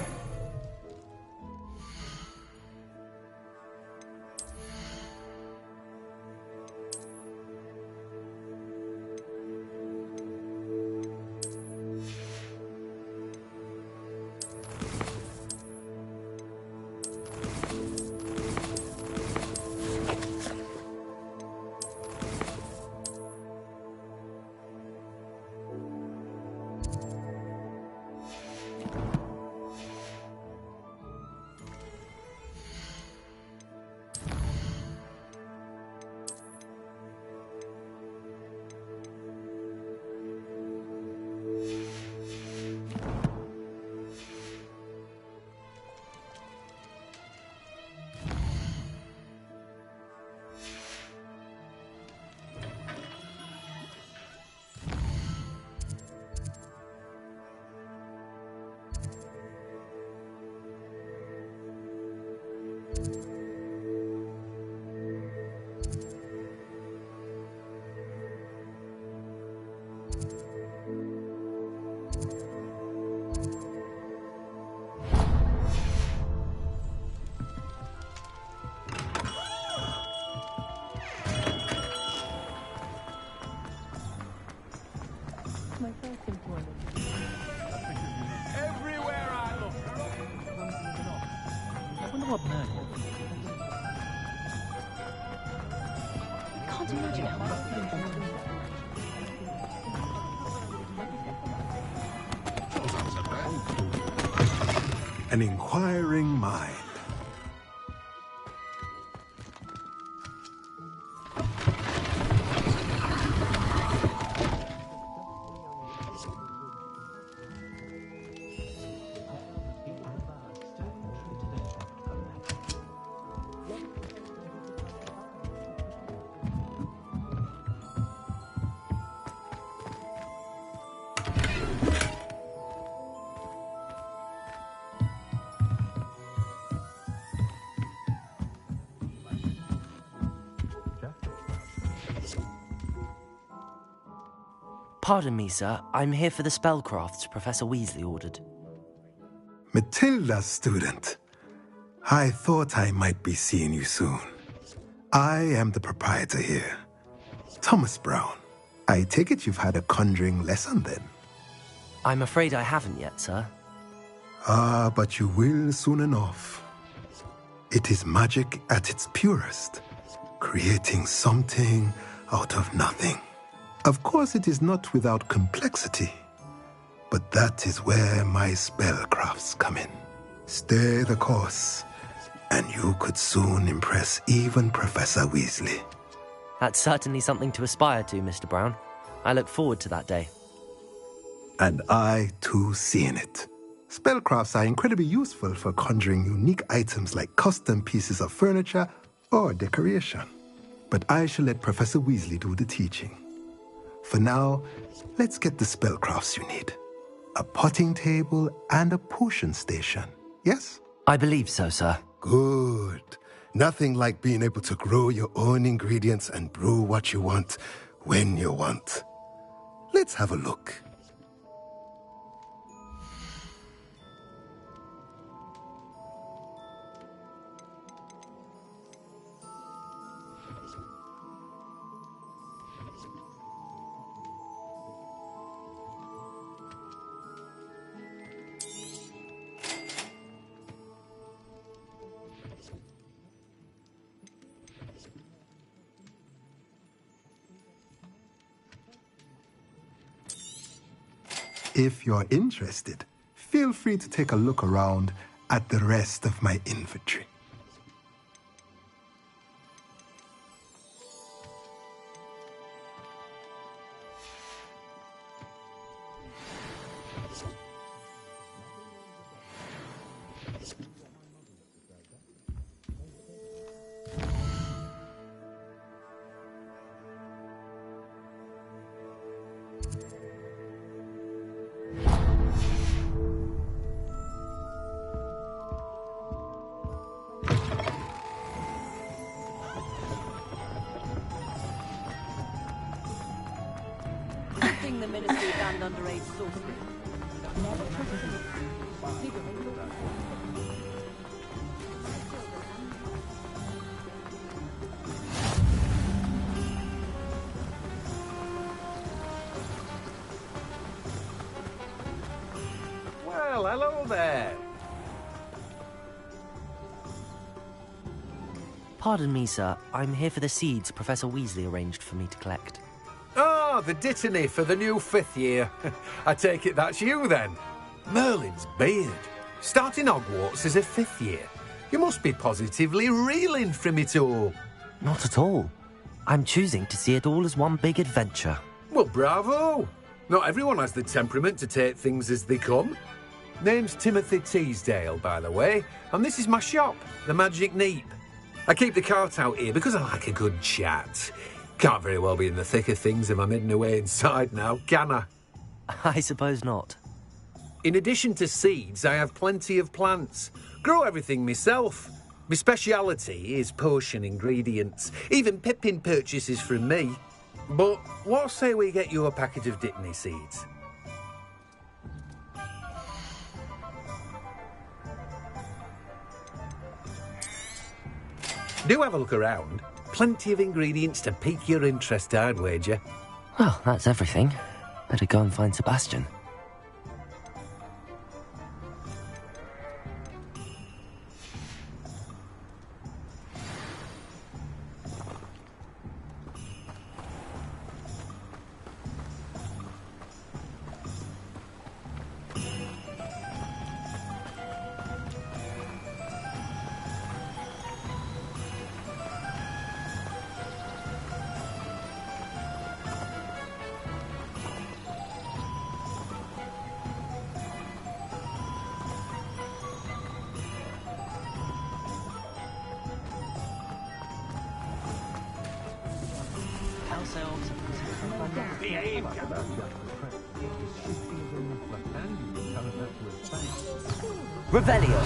can't imagine how
An inquiring mind.
Pardon me, sir. I'm here for the spellcrafts Professor Weasley ordered.
Matilda's student. I thought I might be seeing you soon. I am the proprietor here, Thomas Brown. I take it you've had a conjuring lesson then?
I'm afraid I haven't yet, sir.
Ah, but you will soon enough. It is magic at its purest, creating something out of nothing. Of course, it is not without complexity, but that is where my spellcrafts come in. Stay the course, and you could soon impress even Professor Weasley.
That's certainly something to aspire to, Mr. Brown. I look forward to that day.
And I, too, see in it. Spellcrafts are incredibly useful for conjuring unique items like custom pieces of furniture or decoration. But I shall let Professor Weasley do the teaching. For now, let's get the spellcrafts you need. A potting table and a potion station, yes?
I believe so, sir.
Good. Nothing like being able to grow your own ingredients and brew what you want, when you want. Let's have a look. If you're interested, feel free to take a look around at the rest of my inventory.
The Ministry banned underage sorcery.
Well, hello there.
Pardon me, sir. I'm here for the seeds Professor Weasley arranged for me to collect.
Oh, the dittany for the new 5th year. I take it that's you, then. Merlin's beard. Starting Hogwarts as a 5th year. You must be positively reeling from it all.
Not at all. I'm choosing to see it all as one big adventure.
Well, bravo. Not everyone has the temperament to take things as they come. Name's Timothy Teasdale, by the way, and this is my shop, the Magic Neep. I keep the cart out here because I like a good chat. Can't very well be in the thick of things if I'm hidden away inside now, can I?
I suppose not.
In addition to seeds, I have plenty of plants. Grow everything myself. My speciality is potion ingredients. Even Pippin purchases from me. But what say we get you a packet of Dittany seeds? Do have a look around. Plenty of ingredients to pique your interest, I'd wager.
Well, that's everything. Better go and find Sebastian.
ourselves.
Behave.
Revelio.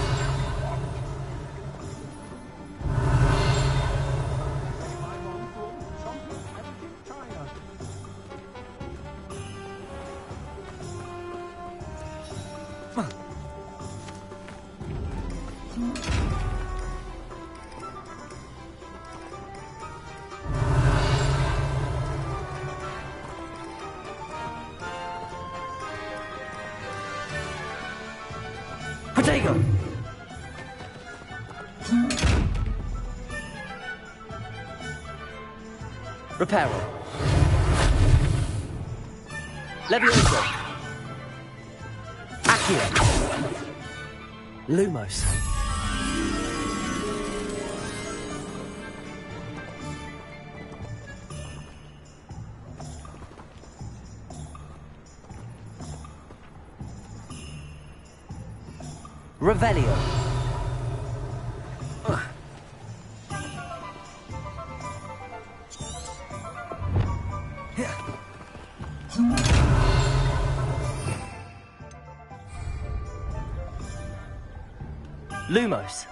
Protego! Reparo. Levioso. Accio. Lumos. Revelio. Lumos.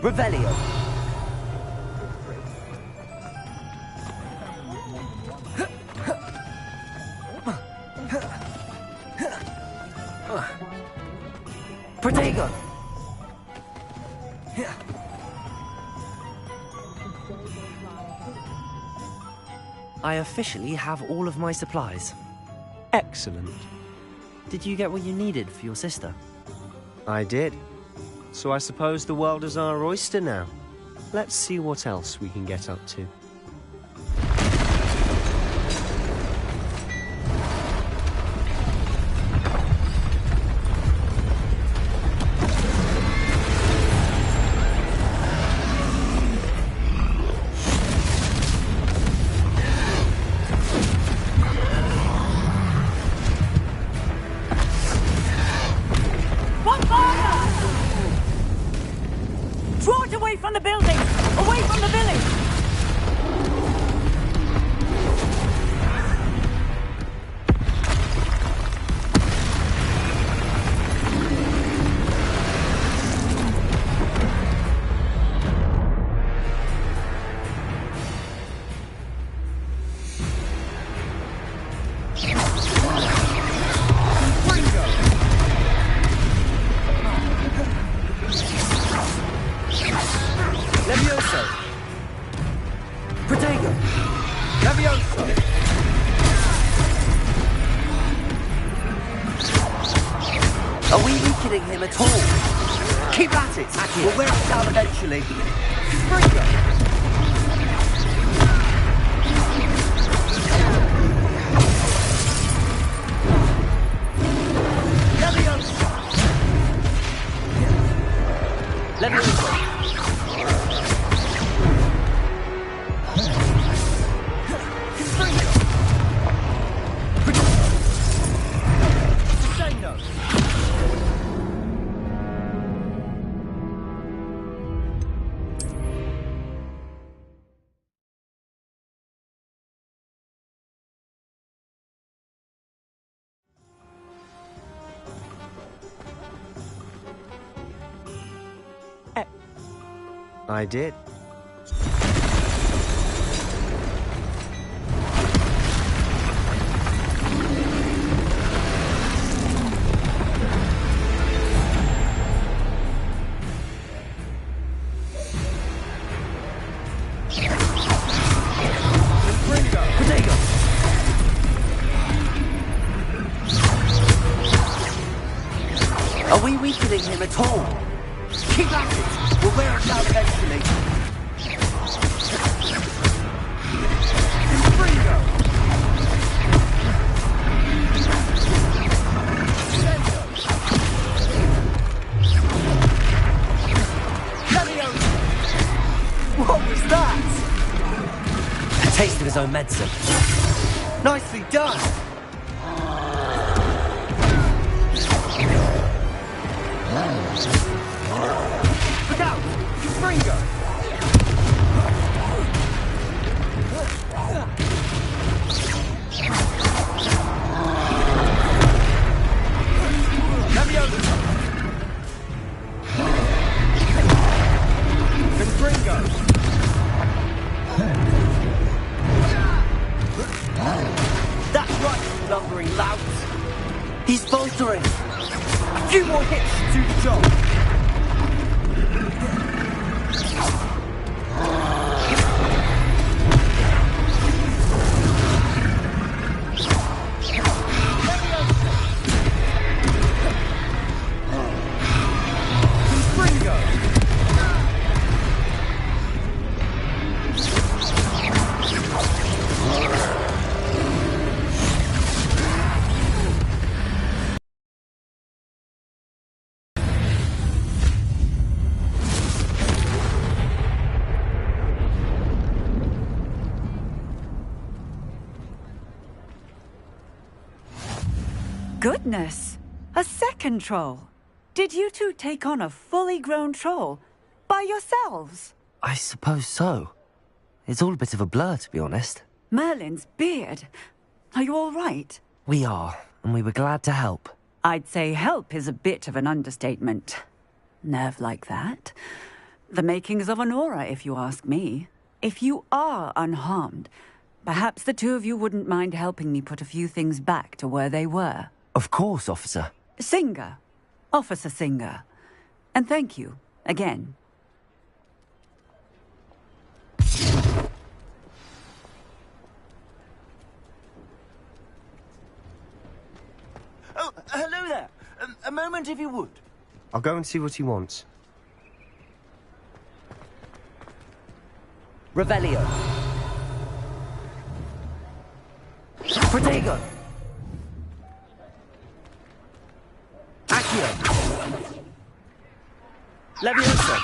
Revelio. Protego. I officially have all of my supplies.
Excellent.
Did you get what you needed for your sister?
I did. So I suppose the world is our oyster now. Let's see what else we can get up to.
Draw it away from the building! Away from the village!
Levioso! Protego! Levioso! Are we weakening him at all? Keep at it! We'll wear it down eventually. Springo! Levioso!
I did.
Are we weakening him at all? Keep at it! We'll wear it down eventually. his own medicine.
Nicely done!
Look out! Fringo!
That's right, you lumbering louts. He's faltering. A few more hits should do the job.
Goodness! A second troll! Did you two take on a fully grown troll? By yourselves?
I suppose so. It's all a bit of a blur, to be honest.
Merlin's beard. Are you all right?
We are, and we were glad to help.
I'd say help is a bit of an understatement. Nerve like that. The makings of an aura, if you ask me. If you are unharmed, perhaps the two of you wouldn't mind helping me put a few things back to where they were.
Of course, officer.
Singer. Officer Singer. And thank you, again.
Oh, hello there. A moment, if you would.
I'll go and see what he wants.
Revelio. Protego. Accio. Levioso.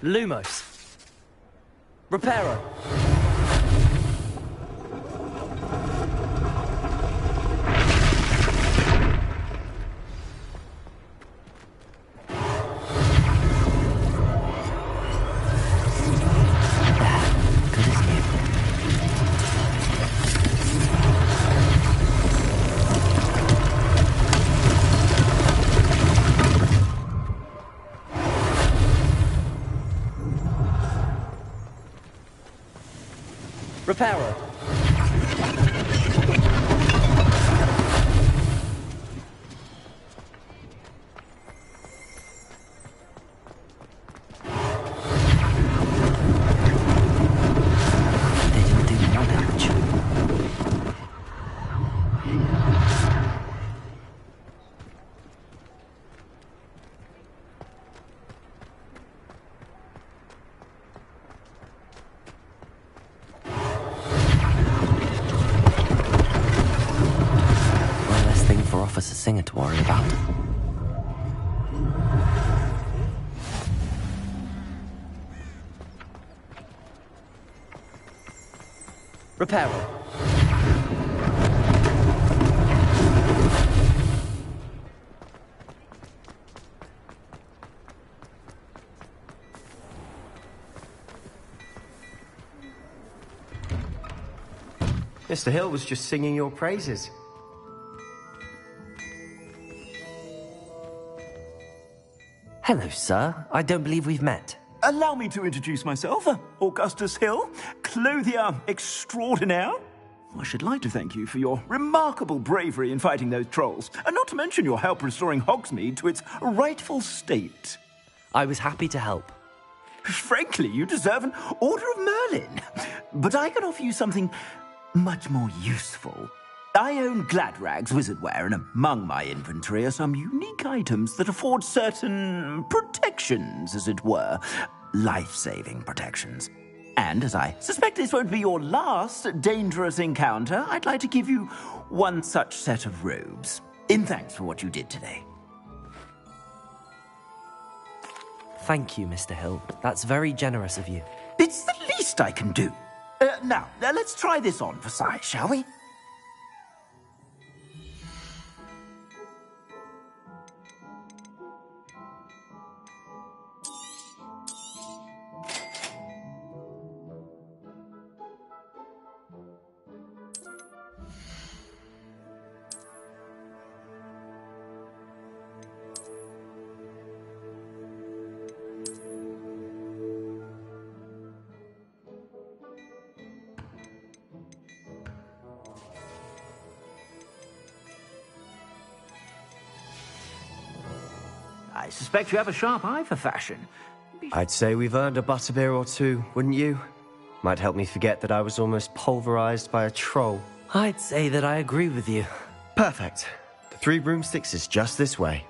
Lumos. Reparo. Reparo. They didn't do more damage. Officer Singer to worry about. Reparo.
Mr. Hill was just singing your praises.
Hello, sir. I don't believe we've met.
Allow me to introduce myself, Augustus Hill, clothier extraordinaire. I should like to thank you for your remarkable bravery in fighting those trolls, and not to mention your help restoring Hogsmeade to its rightful state.
I was happy to help.
Frankly, you deserve an Order of Merlin. But I can offer you something much more useful. I own Gladrag's wizardware, and among my inventory are some unique items that afford certain protections, as it were. Life-saving protections. And as I suspect this won't be your last dangerous encounter, I'd like to give you one such set of robes, in thanks for what you did today.
Thank you, Mr. Hill. That's very generous of you.
It's the least I can do. Now, let's try this on for size, shall we? I suspect you have a sharp eye for fashion.
I'd say we've earned a butterbeer or two, wouldn't you? Might help me forget that I was almost pulverized by a troll.
I'd say that I agree with you.
Perfect. The Three Broomsticks is just this way.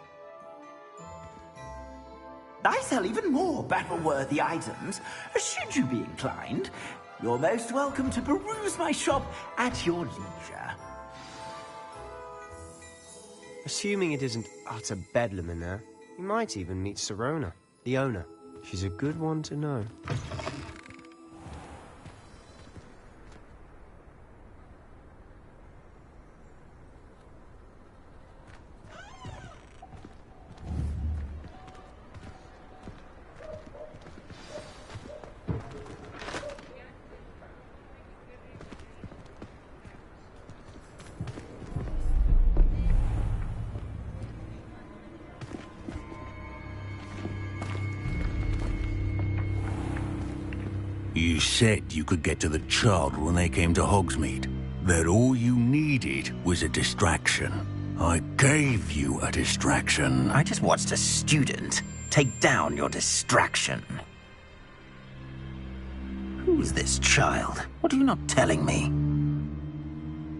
I sell even more battle-worthy items. Should you be inclined, you're most welcome to peruse my shop at your leisure.
Assuming it isn't utter bedlam in there, you might even meet Sirona, the owner. She's a good one to know.
You said you could get to the child when they came to Hogsmeade. That all you needed was a distraction. I gave you a distraction.
I just watched a student take down your distraction. Who's this child? What are you not telling me?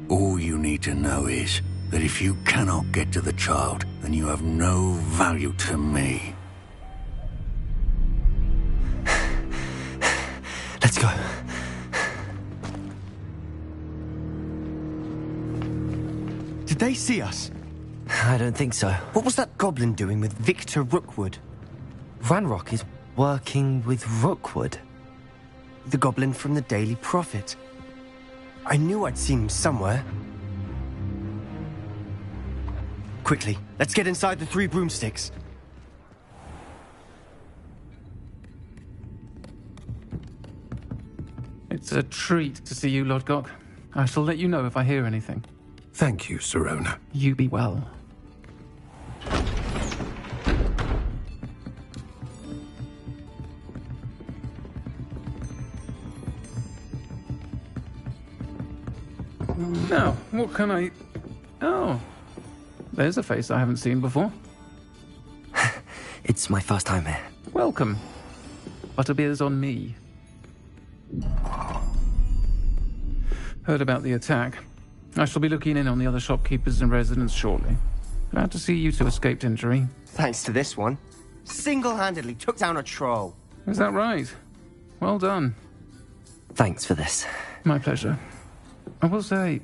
All you need to know is that if you cannot get to the child, then you have no value to me.
Let's go. Did they see us?
I don't think so.
What was that goblin doing with Victor Rookwood?
Ranrock is working with Rookwood.
The goblin from the Daily Prophet. I knew I'd seen him somewhere. Quickly, let's get inside the Three Broomsticks.
It's a treat to see you, Lodgok. I shall let you know if I hear anything.
Thank you, Sirona.
You be well. Now, what can I... Oh, there's a face I haven't seen before.
It's my first time here.
Welcome. Butterbeer's on me. Heard about the attack. I shall be looking in on the other shopkeepers and residents shortly. Glad to see you two escaped injury.
Thanks to this one. Single-handedly took down a troll.
Is that right? Well done.
Thanks for this.
My pleasure. I will say,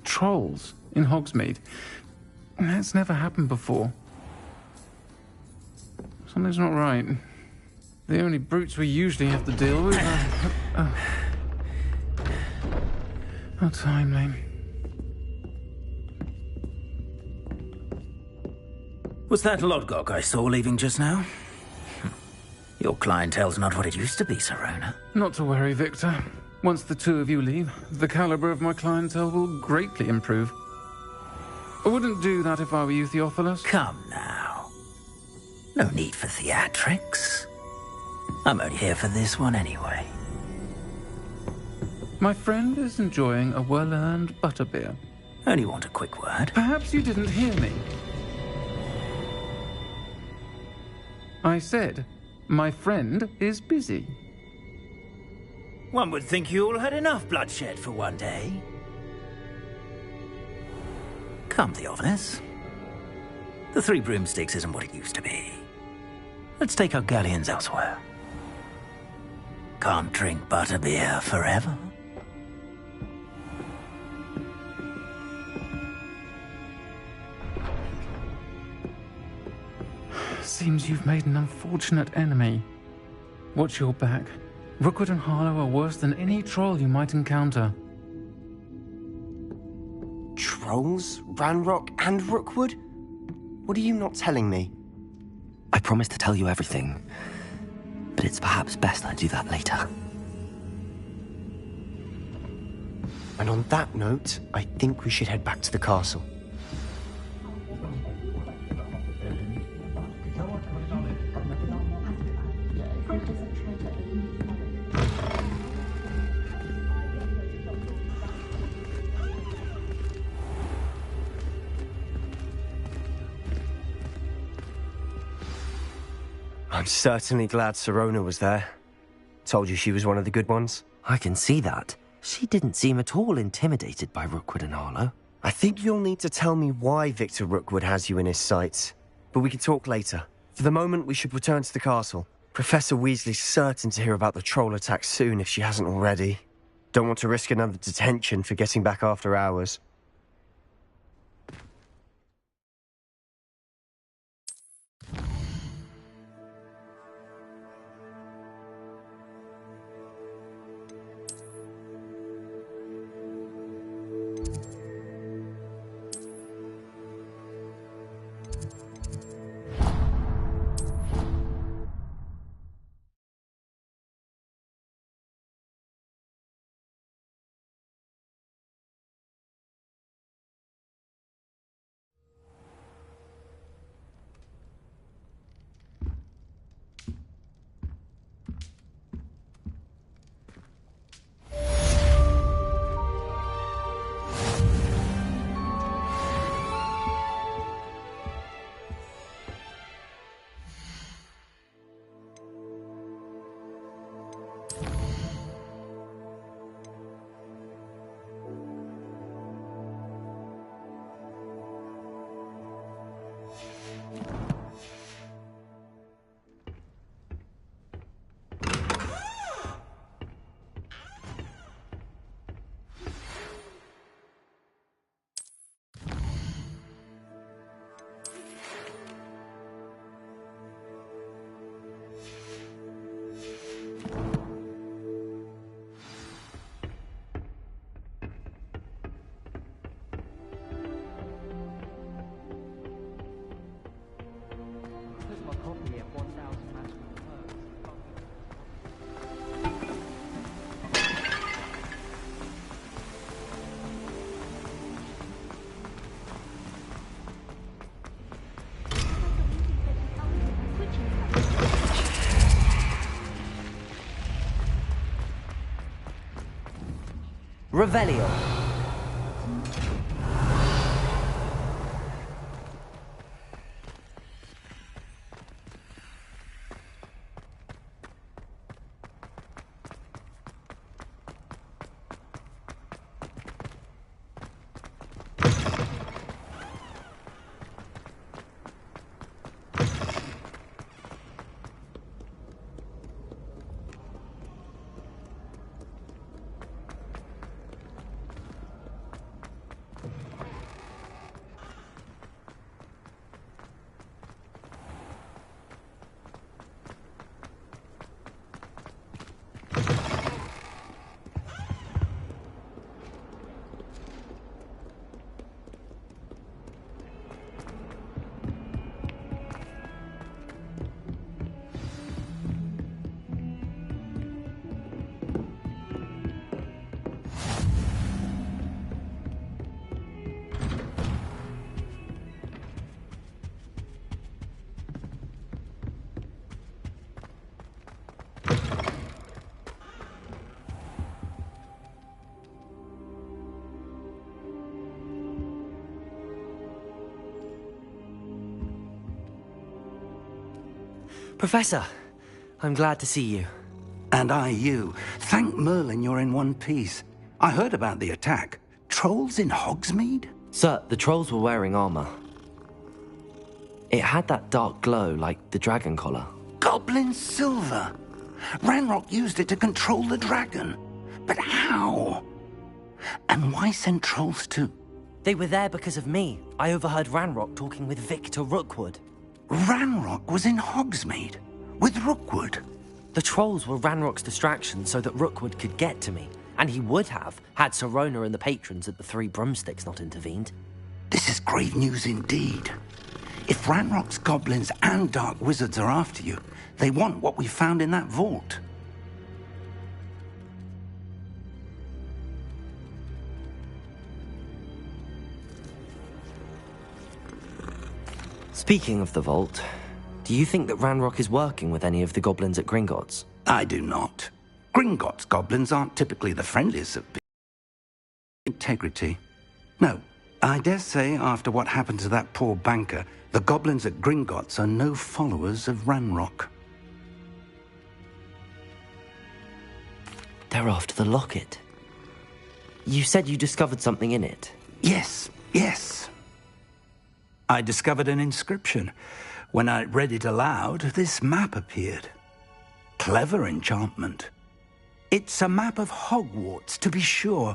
trolls in Hogsmeade. That's never happened before. Something's not right. The only brutes we usually have to deal with are... How timely.
Was that Lodgok I saw leaving just now? Your clientele's not what it used to be, Sirona.
Not to worry, Victor. Once the two of you leave, the caliber of my clientele will greatly improve. I wouldn't do that if I were you, Theophilus.
Come now. No need for theatrics. I'm only here for this one anyway.
My friend is enjoying a well-earned butterbeer.
Only want a quick word.
Perhaps you didn't hear me. I said, my friend is busy.
One would think you all had enough bloodshed for one day. Come, Theophilus. The Three Broomsticks isn't what it used to be. Let's take our galleons elsewhere. Can't drink butterbeer forever.
Seems you've made an unfortunate enemy. Watch your back. Rookwood and Harlow are worse than any troll you might encounter.
Trolls? Ranrock and Rookwood? What are you not telling me?
I promised to tell you everything, but it's perhaps best I do that later.
And on that note, I think we should head back to the castle. I'm certainly glad Sirona was there. Told you she was one of the good ones.
I can see that. She didn't seem at all intimidated by Rookwood and Harlow.
I think you'll need to tell me why Victor Rookwood has you in his sights. But we can talk later. For the moment, we should return to the castle. Professor Weasley's certain to hear about the troll attack soon if she hasn't already. Don't want to risk another detention for getting back after hours.
Revelio. Professor, I'm glad to see you.
And I you. Thank Merlin you're in one piece. I heard about the attack. Trolls in Hogsmeade?
Sir, the trolls were wearing armor. It had that dark glow like the dragon collar.
Goblin silver! Ranrock used it to control the dragon. But how? And why send trolls too?
They were there because of me. I overheard Ranrock talking with Victor Rookwood.
Ranrock was in Hogsmeade with Rookwood.
The trolls were Ranrock's distraction so that Rookwood could get to me, and he would have had Sirona and the patrons at the Three Broomsticks not intervened.
This is grave news indeed. If Ranrock's goblins and dark wizards are after you, they want what we found in that vault.
Speaking of the vault, do you think that Ranrock is working with any of the goblins at Gringotts?
I do not. Gringotts goblins aren't typically the friendliest of people. Integrity. No, I dare say after what happened to that poor banker, the goblins at Gringotts are no followers of Ranrock.
They're after the locket. You said you discovered something in it.
Yes. I discovered an inscription. When I read it aloud, this map appeared. Clever enchantment. It's a map of Hogwarts, to be sure,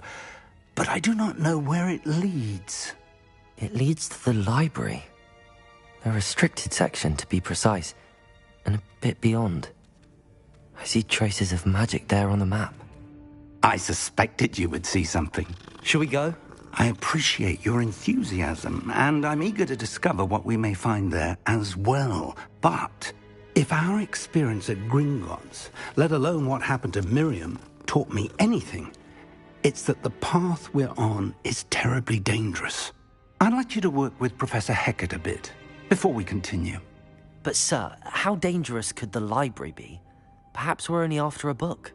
but I do not know where it leads.
It leads to the library. The restricted section, to be precise, and a bit beyond. I see traces of magic there on the map.
I suspected you would see something.
Shall we go?
I appreciate your enthusiasm, and I'm eager to discover what we may find there as well. But if our experience at Gringotts, let alone what happened to Miriam, taught me anything, it's that the path we're on is terribly dangerous. I'd like you to work with Professor Hecat a bit before we continue.
But sir, how dangerous could the library be? Perhaps we're only after a book.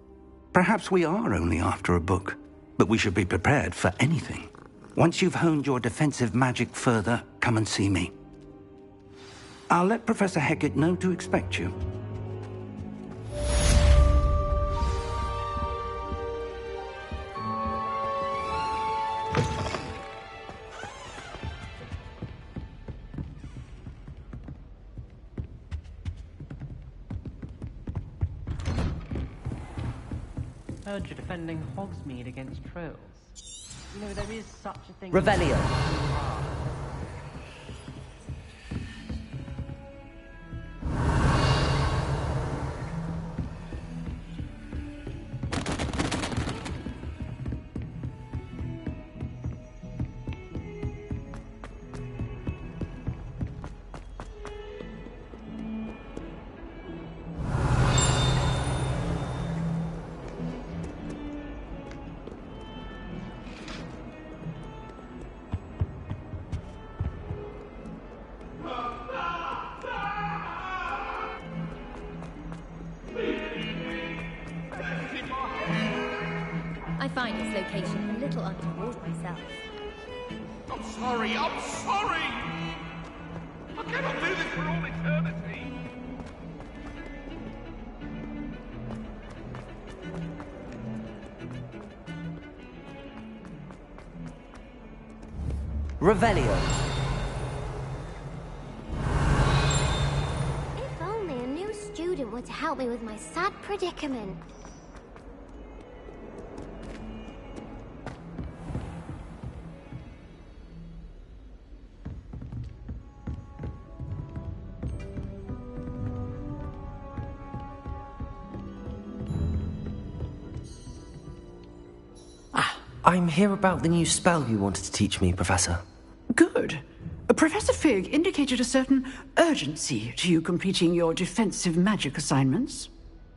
Perhaps we are only after a book, but we should be prepared for anything. Once you've honed your defensive magic further, come and see me. I'll let Professor Hecat know to expect you.
Heard you're defending Hogsmeade against trolls. You know, there is such a thing...
Revelio.
I find its location a little untoward myself.
I'm sorry! I cannot do this for all eternity!
Revelio.
If only a new student were to help me with my sad predicament.
I'm here about the new spell you wanted to teach me, Professor.
Good. Professor Fig indicated a certain urgency to you completing your defensive magic assignments.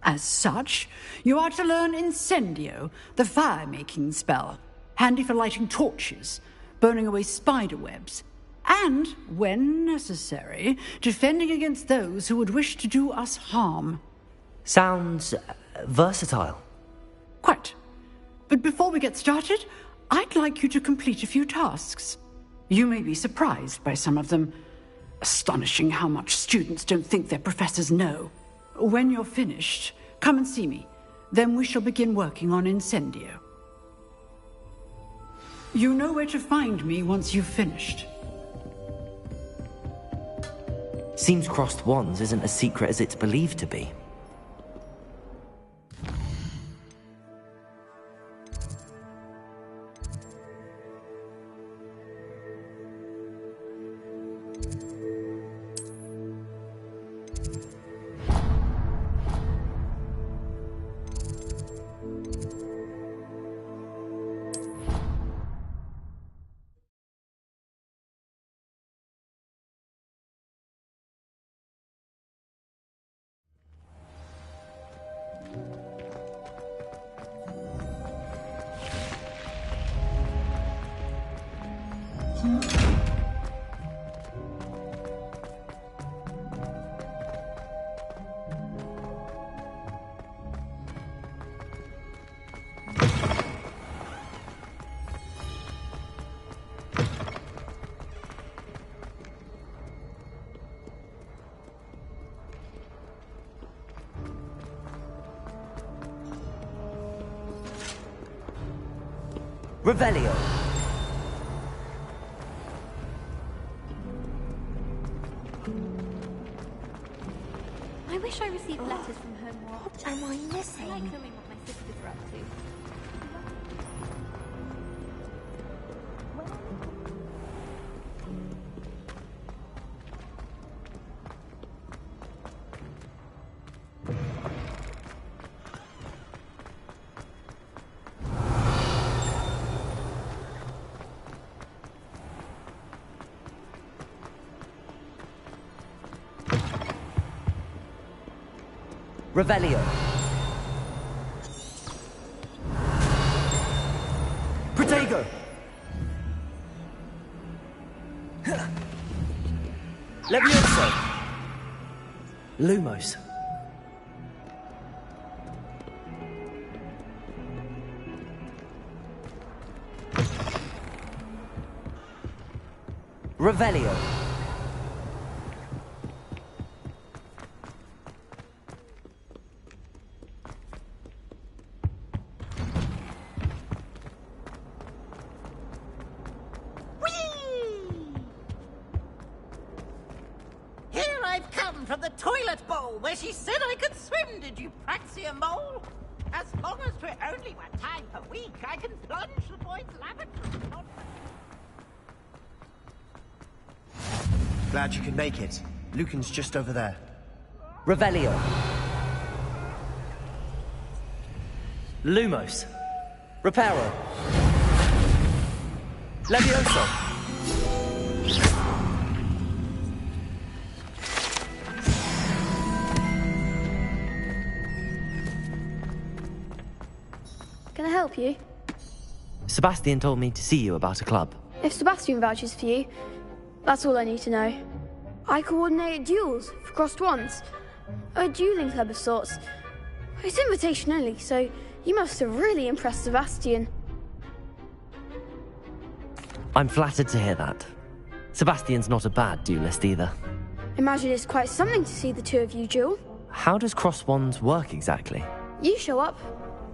As such, you are to learn Incendio, the fire-making spell, handy for lighting torches, burning away spider webs, and, when necessary, defending against those who would wish to do us harm.
Sounds versatile.
Quite. But before we get started, I'd like you to complete a few tasks. You may be surprised by some of them. Astonishing how much students don't think their professors know. When you're finished, come and see me. Then we shall begin working on Incendio. You know where to find me once you've finished.
Seems crossed wands isn't as secret as it's believed to be.
Revelio.
I wish I received letters from her more.
What am I missing?
I like knowing what my sisters are up to.
Revelio. Protego. Levioso. Lumos. Revelio.
Here I've come from the toilet bowl where she said I could swim, did you praxia mole? As long as we're only one time per week, I can plunge the boys' lavatory.
Glad you could make it. Lucan's just over there.
Revelio. Lumos. Reparo. Levioso.
Can I help you?
Sebastian told me to see you about a club.
If Sebastian vouches for you, that's all I need to know. I coordinate duels for crossed wands. A dueling club of sorts. It's invitation only, so you must have really impressed Sebastian.
I'm flattered to hear that. Sebastian's not a bad duelist either.
Imagine it's quite something to see the two of you duel.
How does cross wands work exactly?
You show up,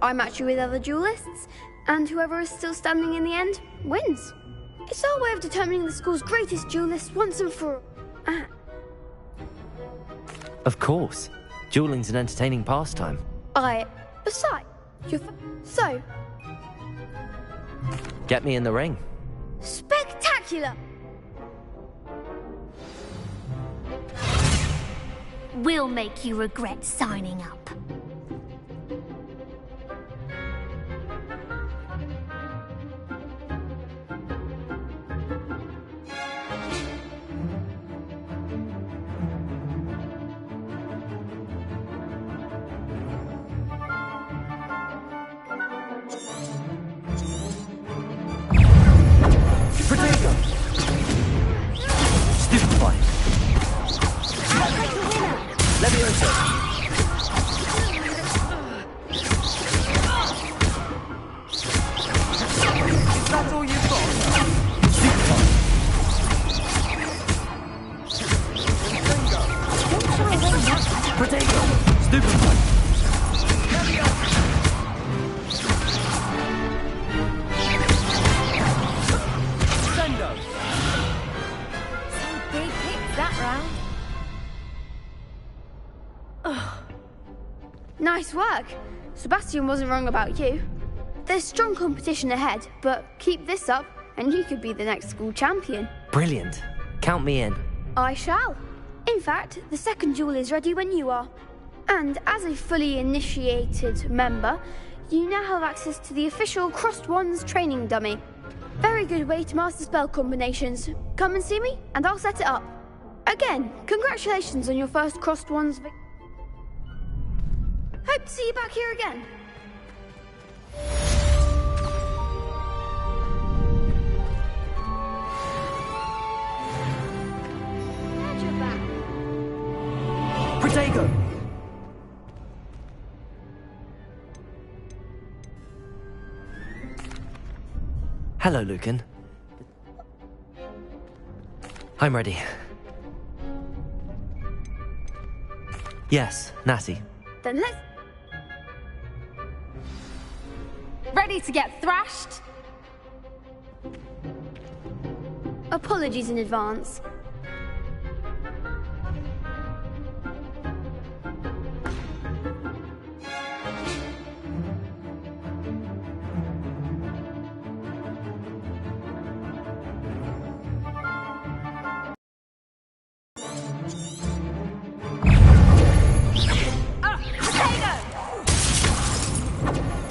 I match you with other duelists, and whoever is still standing in the end wins. It's our way of determining the school's greatest duelist once and for all.
Of course. Dueling's an entertaining pastime.
Besides, so,
Get me in the ring.
spectacular!
We'll make you regret signing up.
Stupefy. Levioso. That's all you've got? Stupefy. Protego. Stupefy. Sendo.
Some big hits that round.
Nice work. Sebastian wasn't wrong about you. There's strong competition ahead, but keep this up and you could be the next school champion.
Brilliant. Count me in.
I shall. In fact, the second duel is ready when you are. And as a fully initiated member, you now have access to the official Crossed Wands training dummy. Very good way to master spell combinations. Come and see me, and I'll set it up. Again, congratulations on your first Crossed Wands victory. Hope to see you back here again. Glad you're back.
Protego.
Hello, Lucan. I'm ready. Yes, Natty.
Then let's...
Ready to get thrashed?
Apologies in advance.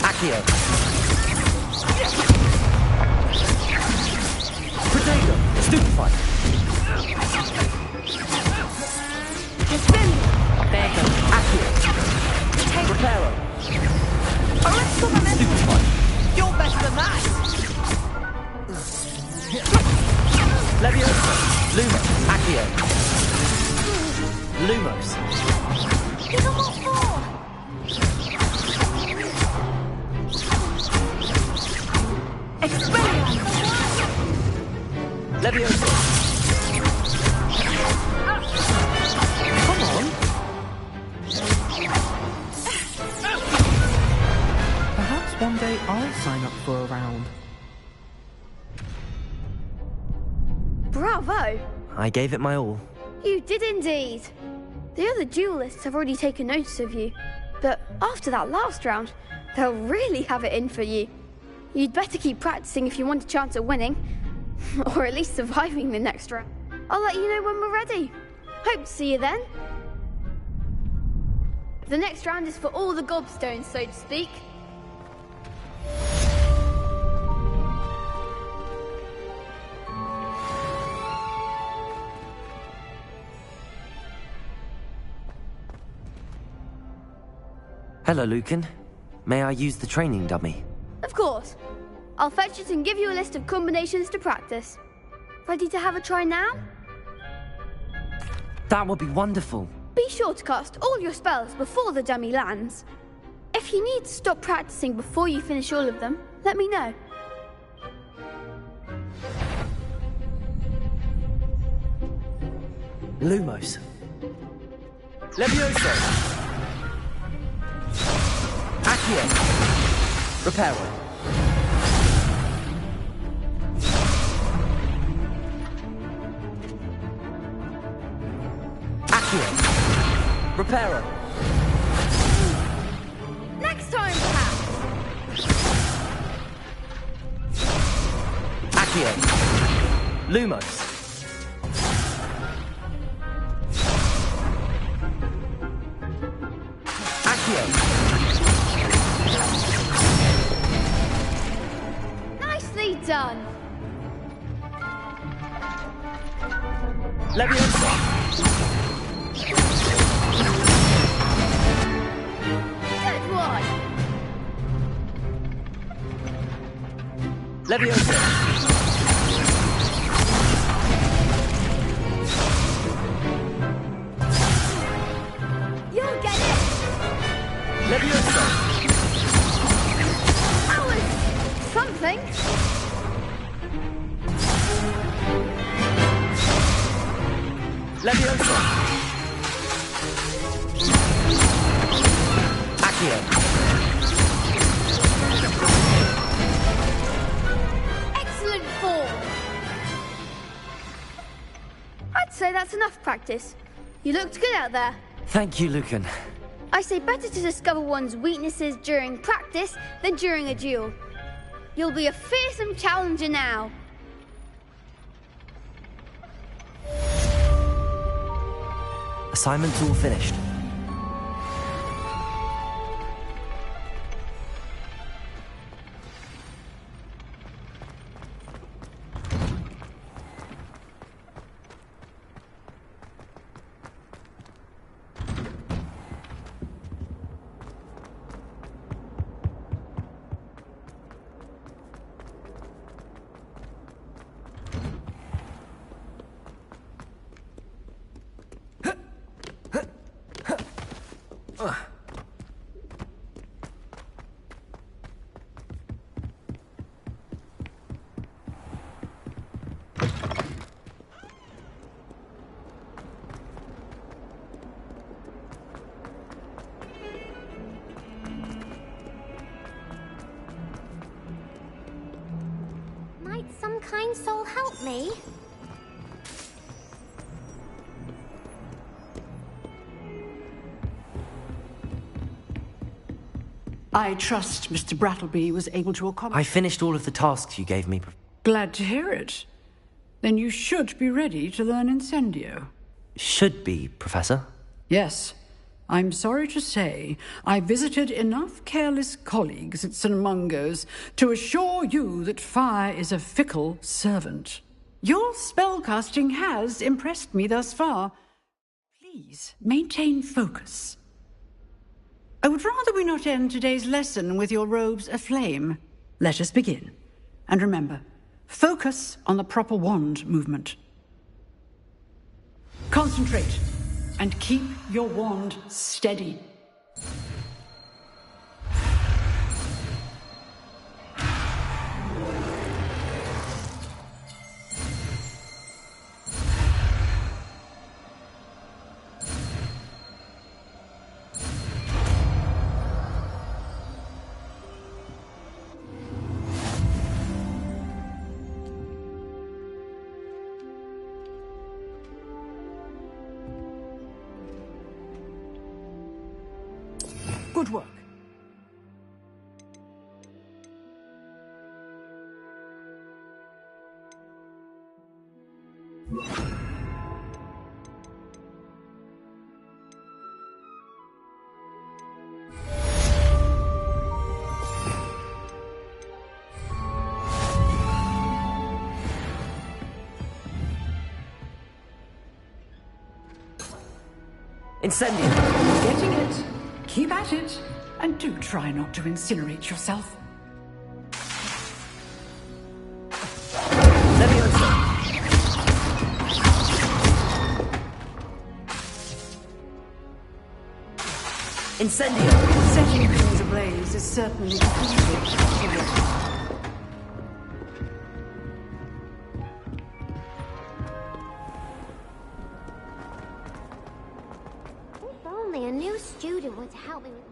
Accio. Potato. Stupefy. Potato. Accio. Reparo. Stupefy.
You're better than that!
Leviosa. Lumos. Accio. Lumos.
Give them what for?
Leviosa. Come on.
Perhaps one day I'll sign up for a round.
Bravo!
I gave it my all.
You did indeed. The other duelists have already taken notice of you, but after that last round, they'll really have it in for you. You'd better keep practicing if you want a chance at winning, or at least surviving the next round. I'll let you know when we're ready. Hope to see you then. The next round is for all the gobstones, so to speak.
Hello, Lucan. May I use the training dummy?
Of course. I'll fetch it and give you a list of combinations to practice. Ready to have a try now?
That would be wonderful.
Be sure to cast all your spells before the dummy lands. If you need to stop practicing before you finish all of them, let me know.
Lumos. Leviosa. Accio. Reparo. Accio. Reparo.
Next time, perhaps.
Accio. Lumos. Accio.
Nicely done.
Leviosa.
Good one.
Leviosa.
You'll get it.
Leviosa.
That was something.
Leviosa. Accio.
Excellent form. I'd say that's enough practice. You looked good out there.
Thank you, Lucan.
I say better to discover one's weaknesses during practice than during a duel. You'll be a fearsome challenger now.
Assignment's all finished.
Might some kind soul help me?
I trust Mr. Brattleby was able to accomplish...
I finished all of the tasks you gave me.
Glad to hear it. Then you should be ready to learn Incendio.
Should be, Professor.
Yes. I'm sorry to say I visited enough careless colleagues at St. Mungo's to assure you that fire is a fickle servant. Your spellcasting has impressed me thus far. Please, maintain focus. I would rather we not end today's lesson with your robes aflame. Let us begin. And remember, focus on the proper wand movement. Concentrate, and keep your wand steady. Good work.
Incendio!
Getting it. Keep at it. And do try not to incinerate yourself.
Incendio!
Setting things ablaze is certainly difficult.
If only a new student would help me with...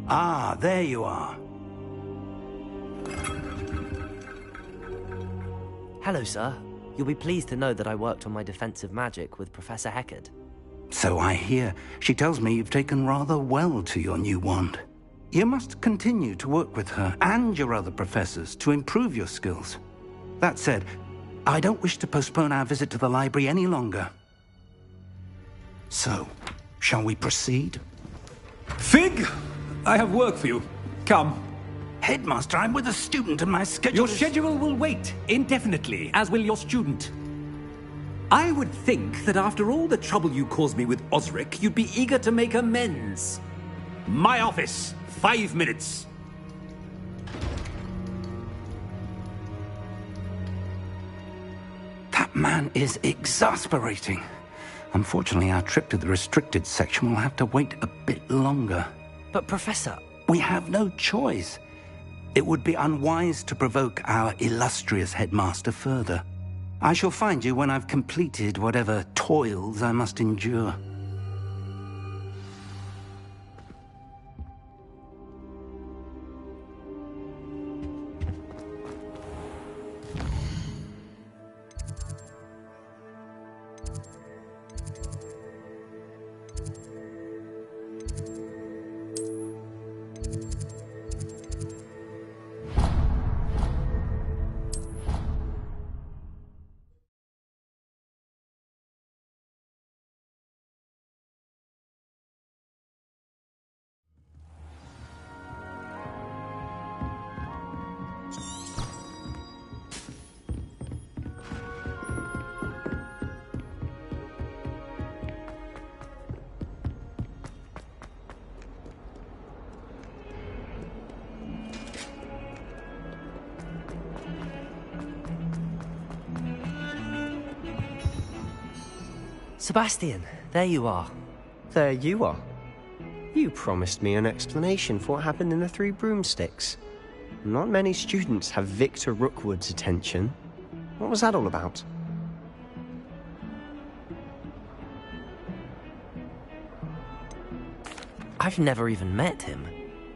Ah, there you are.
Hello, sir. You'll be pleased to know that I worked on my defensive magic with Professor Heckard.
So I hear. She tells me you've taken rather well to your new wand. You must continue to work with her and your other professors to improve your skills. That said, I don't wish to postpone our visit to the library any longer. So, shall we proceed?
Fig! I have work for you. Come.
Headmaster, I'm with a student and my schedule
Your schedule will wait indefinitely, as will your student. I would think that after all the trouble you caused me with Osric, you'd be eager to make amends. My office, 5 minutes.
That man is exasperating. Unfortunately, our trip to the restricted section will have to wait a bit longer.
But, Professor...
We have no choice. It would be unwise to provoke our illustrious headmaster further. I shall find you when I've completed whatever toils I must endure.
Sebastian, there you are.
There you are. You promised me an explanation for what happened in the Three Broomsticks. Not many students have Victor Rookwood's attention. What was that all about?
I've never even met him.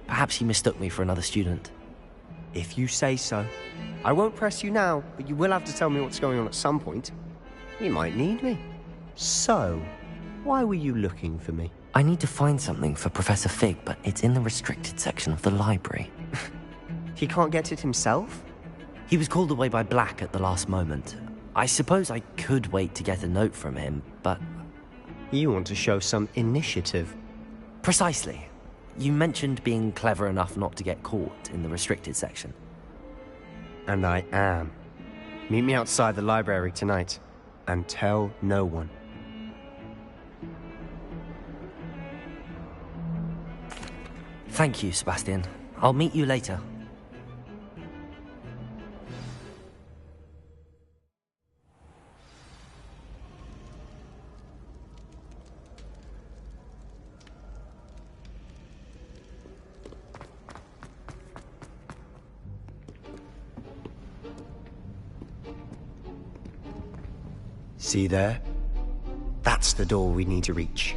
Perhaps he mistook me for another student.
If you say so. I won't press you now, but you will have to tell me what's going on at some point. You might need me. So, why were you looking for me?
I need to find something for Professor Fig, but it's in the restricted section of the library.
He can't get it himself?
He was called away by Black at the last moment. I suppose I could wait to get a note from him, but...
You want to show some initiative.
Precisely. You mentioned being clever enough not to get caught in the restricted section.
And I am. Meet me outside the library tonight, and tell no one.
Thank you, Sebastian. I'll meet you later.
See there? That's the door we need to reach.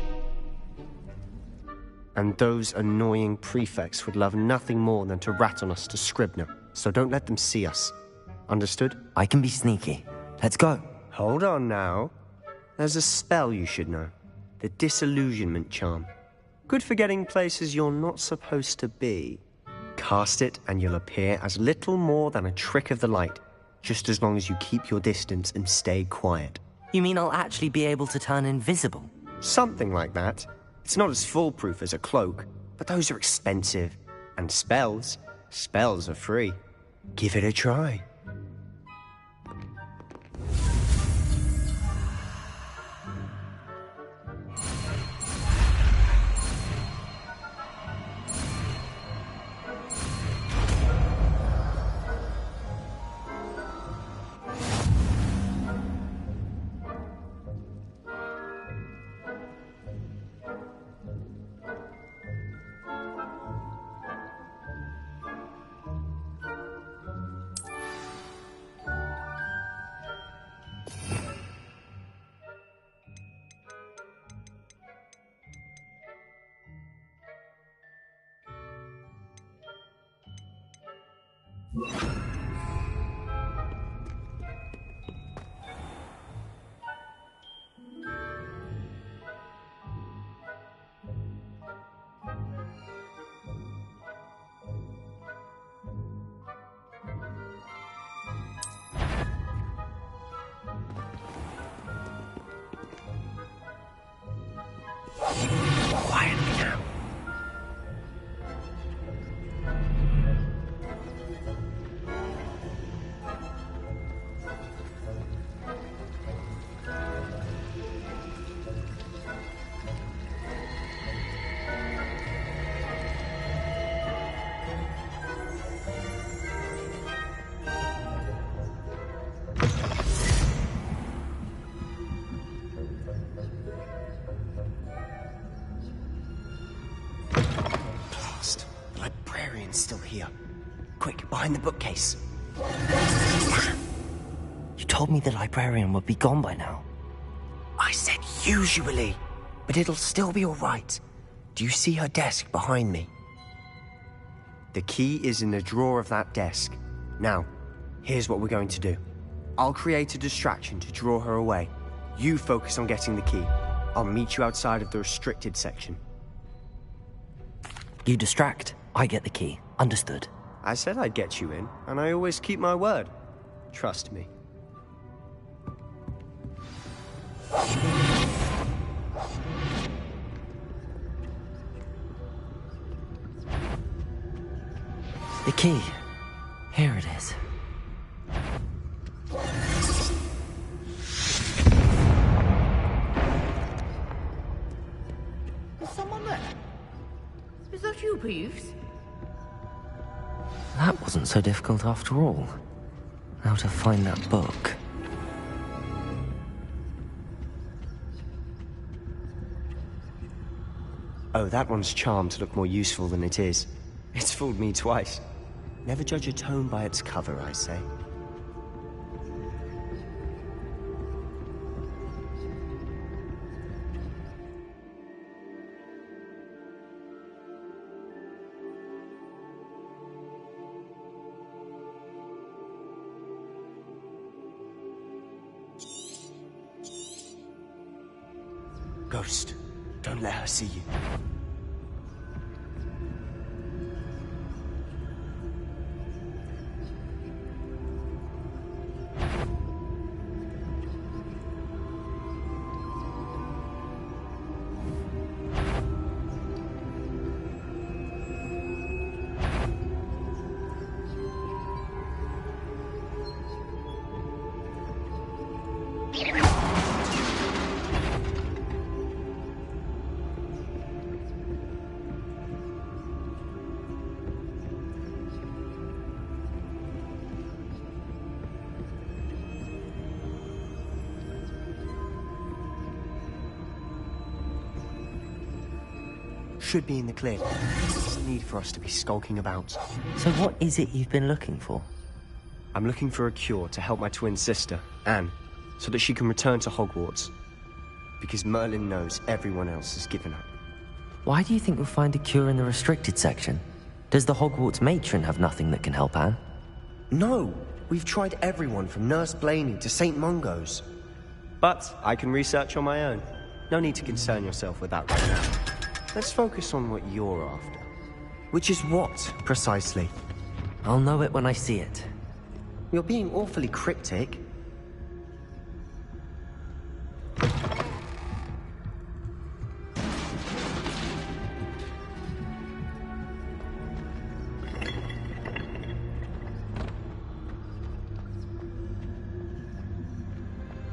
And those annoying prefects would love nothing more than to rat on us to Scribner, so don't let them see us. Understood?
I can be sneaky. Let's go.
Hold on now. There's a spell you should know. The Disillusionment Charm. Good for getting places you're not supposed to be. Cast it and you'll appear as little more than a trick of the light, just as long as you keep your distance and stay quiet.
You mean I'll actually be able to turn invisible?
Something like that. It's not as foolproof as a cloak, but those are expensive. And spells are free. Give it a try.
Quietly now.
Still here. Quick, behind the bookcase.
You told me the librarian would be gone by now.
I said usually, but it'll still be all right. Do you see her desk behind me? The key is in the drawer of that desk. Now, here's what we're going to do. I'll create a distraction to draw her away. You focus on getting the key. I'll meet you outside of the restricted section.
You distract, I get the key. Understood.
I said I'd get you in, and I always keep my word. Trust me.
The key. Here it is.
Is someone there? Is that you, Peeves?
That wasn't so difficult after all. Now to find that book.
Oh, that one's charmed to look more useful than it is. It's fooled me twice. Never judge a tome by its cover, I say. Ghost, don't let her see you. Should be in the clear. There's no need for us to be skulking about.
So what is it you've been looking for?
I'm looking for a cure to help my twin sister, Anne, so that she can return to Hogwarts. Because Merlin knows everyone else has given up.
Why do you think you'll find a cure in the restricted section? Does the Hogwarts matron have nothing that can help Anne?
No! We've tried everyone from Nurse Blaney to St. Mungo's. But I can research on my own. No need to concern yourself with that right now. Let's focus on what you're after. Which is what, precisely?
I'll know it when I see it.
You're being awfully cryptic.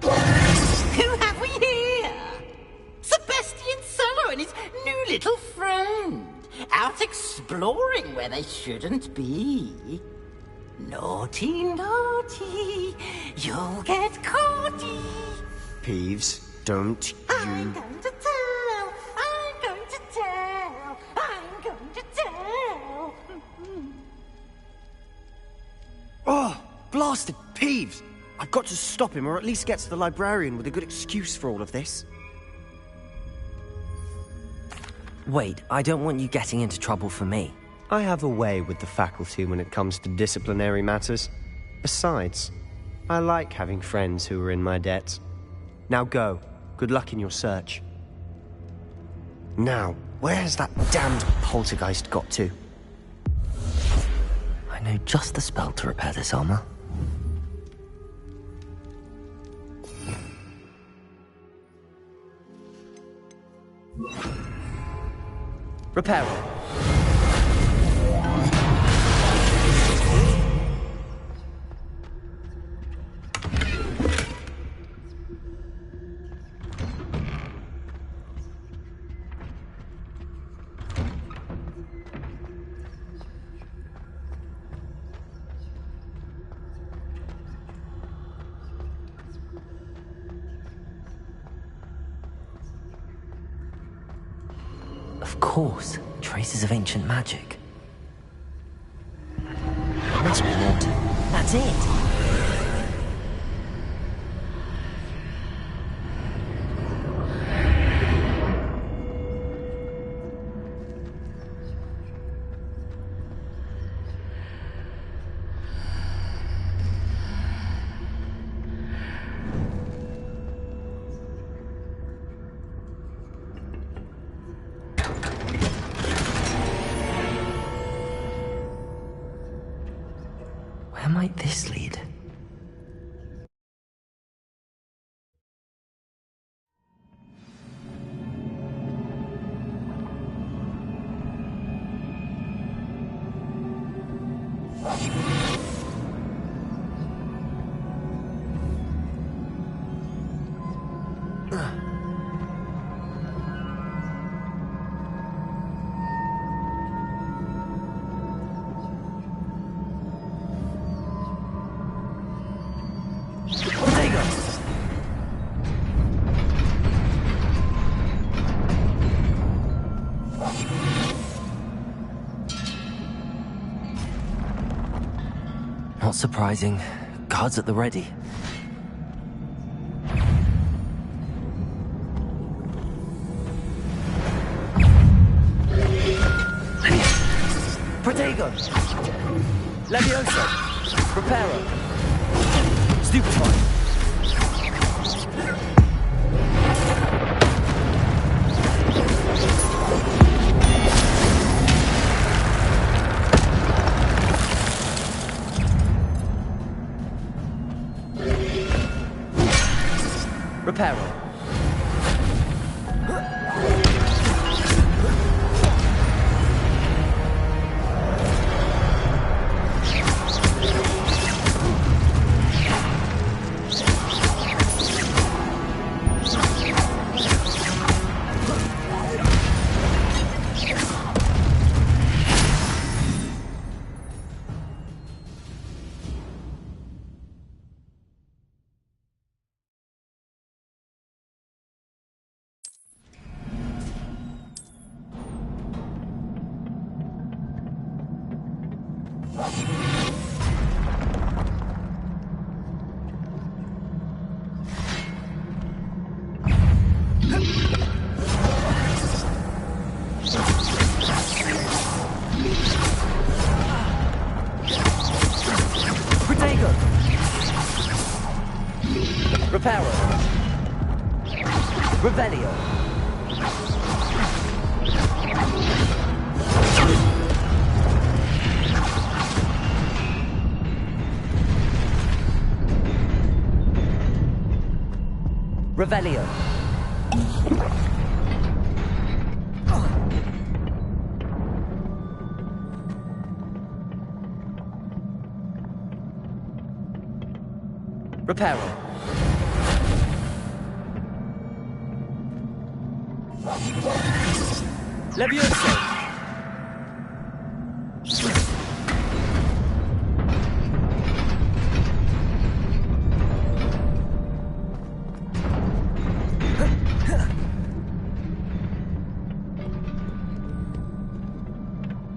Who have we here? Sebastian Cello and his new little friend. Out exploring where they shouldn't be. Naughty, naughty, you'll get caughty.
Peeves, don't
I'm going to tell, I'm going to tell, I'm going to tell.
Oh, blasted Peeves! I've got to stop him, or at least get to the librarian with a good excuse for all of this.
Wait, I don't want you getting into trouble for me.
I have a way with the faculty when it comes to disciplinary matters. Besides, I like having friends who are in my debt. Now go. Good luck in your search. Now, where has that damned poltergeist got to?
I know just the spell to repair this armor.
Repair it.
Of course, traces of ancient magic. Must be more. That's it. Where might this lead? Not surprising. Guards at the ready.
Protego! Levioso! Preparo! Stupefy! Reparo. Reparo. Revelio. Revelio. Reparo. Levioso!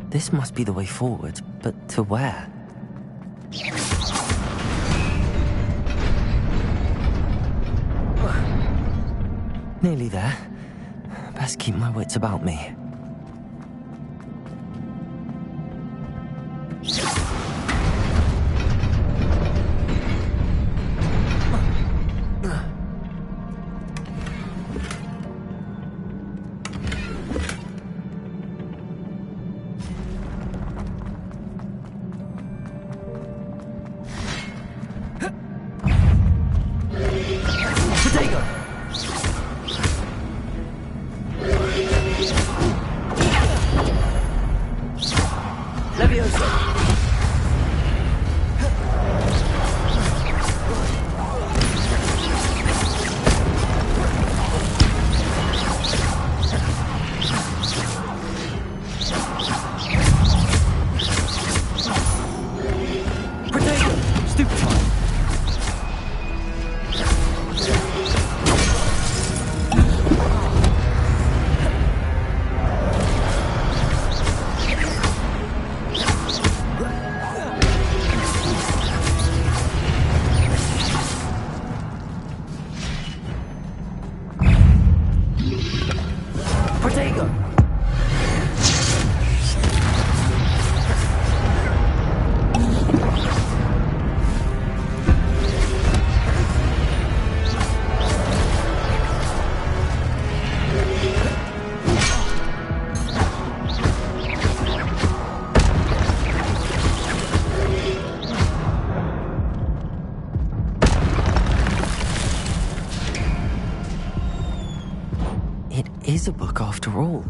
This must be the way forward, but to where? Nearly there. Best keep my wits about me. Is a book after all.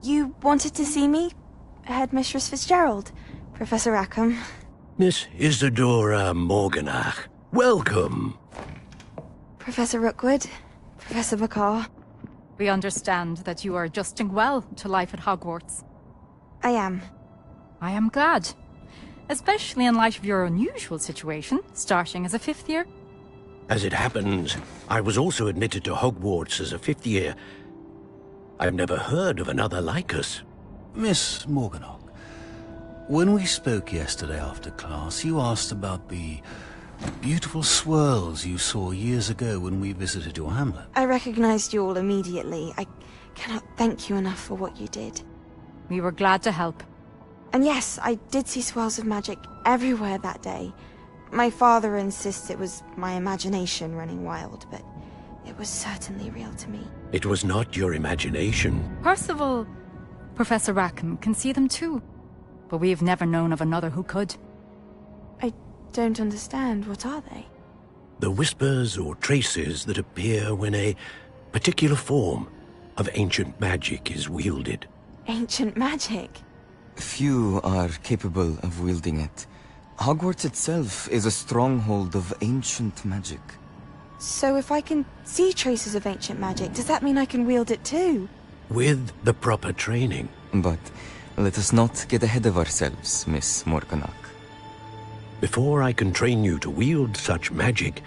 You wanted to see me? Headmistress Fitzgerald, Professor Rackham.
Miss Isadora Morganach, welcome.
Professor Rookwood, Professor McCaw.
We understand that you are adjusting well to life at Hogwarts.
I am.
I am glad. Especially in light of your unusual situation, starting as a 5th year.
As it happens, I was also admitted to Hogwarts as a 5th year. I've never heard of another like us.
Miss Morganach, when we spoke yesterday after class, you asked about the beautiful swirls you saw years ago when we visited your hamlet.
I recognized you all immediately. I cannot thank you enough for what you did.
We were glad to help.
And yes, I did see swirls of magic everywhere that day. My father insists it was my imagination running wild, but it was certainly real to me.
It was not your imagination.
Percival, Professor Rackham can see them too. But we have never known of another who could.
I don't understand. What are they?
The whispers or traces that appear when a particular form of ancient magic is wielded.
Ancient magic?
Few are capable of wielding it. Hogwarts itself is a stronghold of ancient magic.
So if I can see traces of ancient magic, does that mean I can wield it too?
With the proper training.
But let us not get ahead of ourselves, Miss Morganach.
Before I can train you to wield such magic,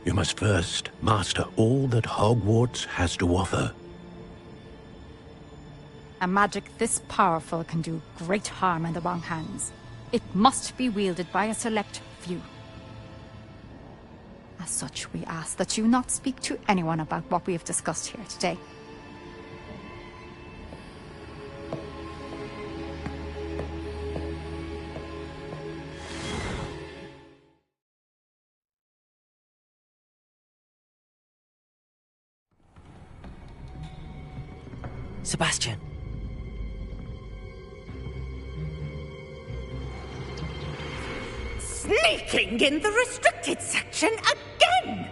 you must first master all that Hogwarts has to offer.
A magic this powerful can do great harm in the wrong hands. It must be wielded by a select few. As such, we ask that you not speak to anyone about what we have discussed here today.
Sebastian.
Sneaking in the restricted section again!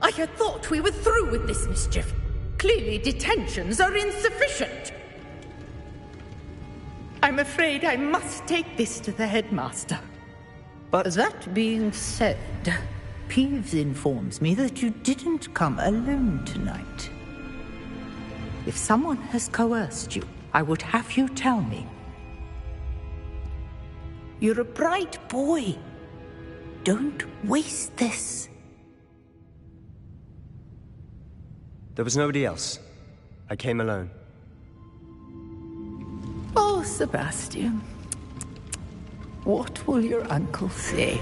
I had thought we were through with this mischief. Clearly detentions are insufficient. I'm afraid I must take this to the headmaster.
But that being said, Peeves informs me that you didn't come alone tonight. If someone has coerced you, I would have you tell me. You're a bright boy. Don't waste this.
There was nobody else. I came alone.
Oh, Sebastian. What will your uncle say?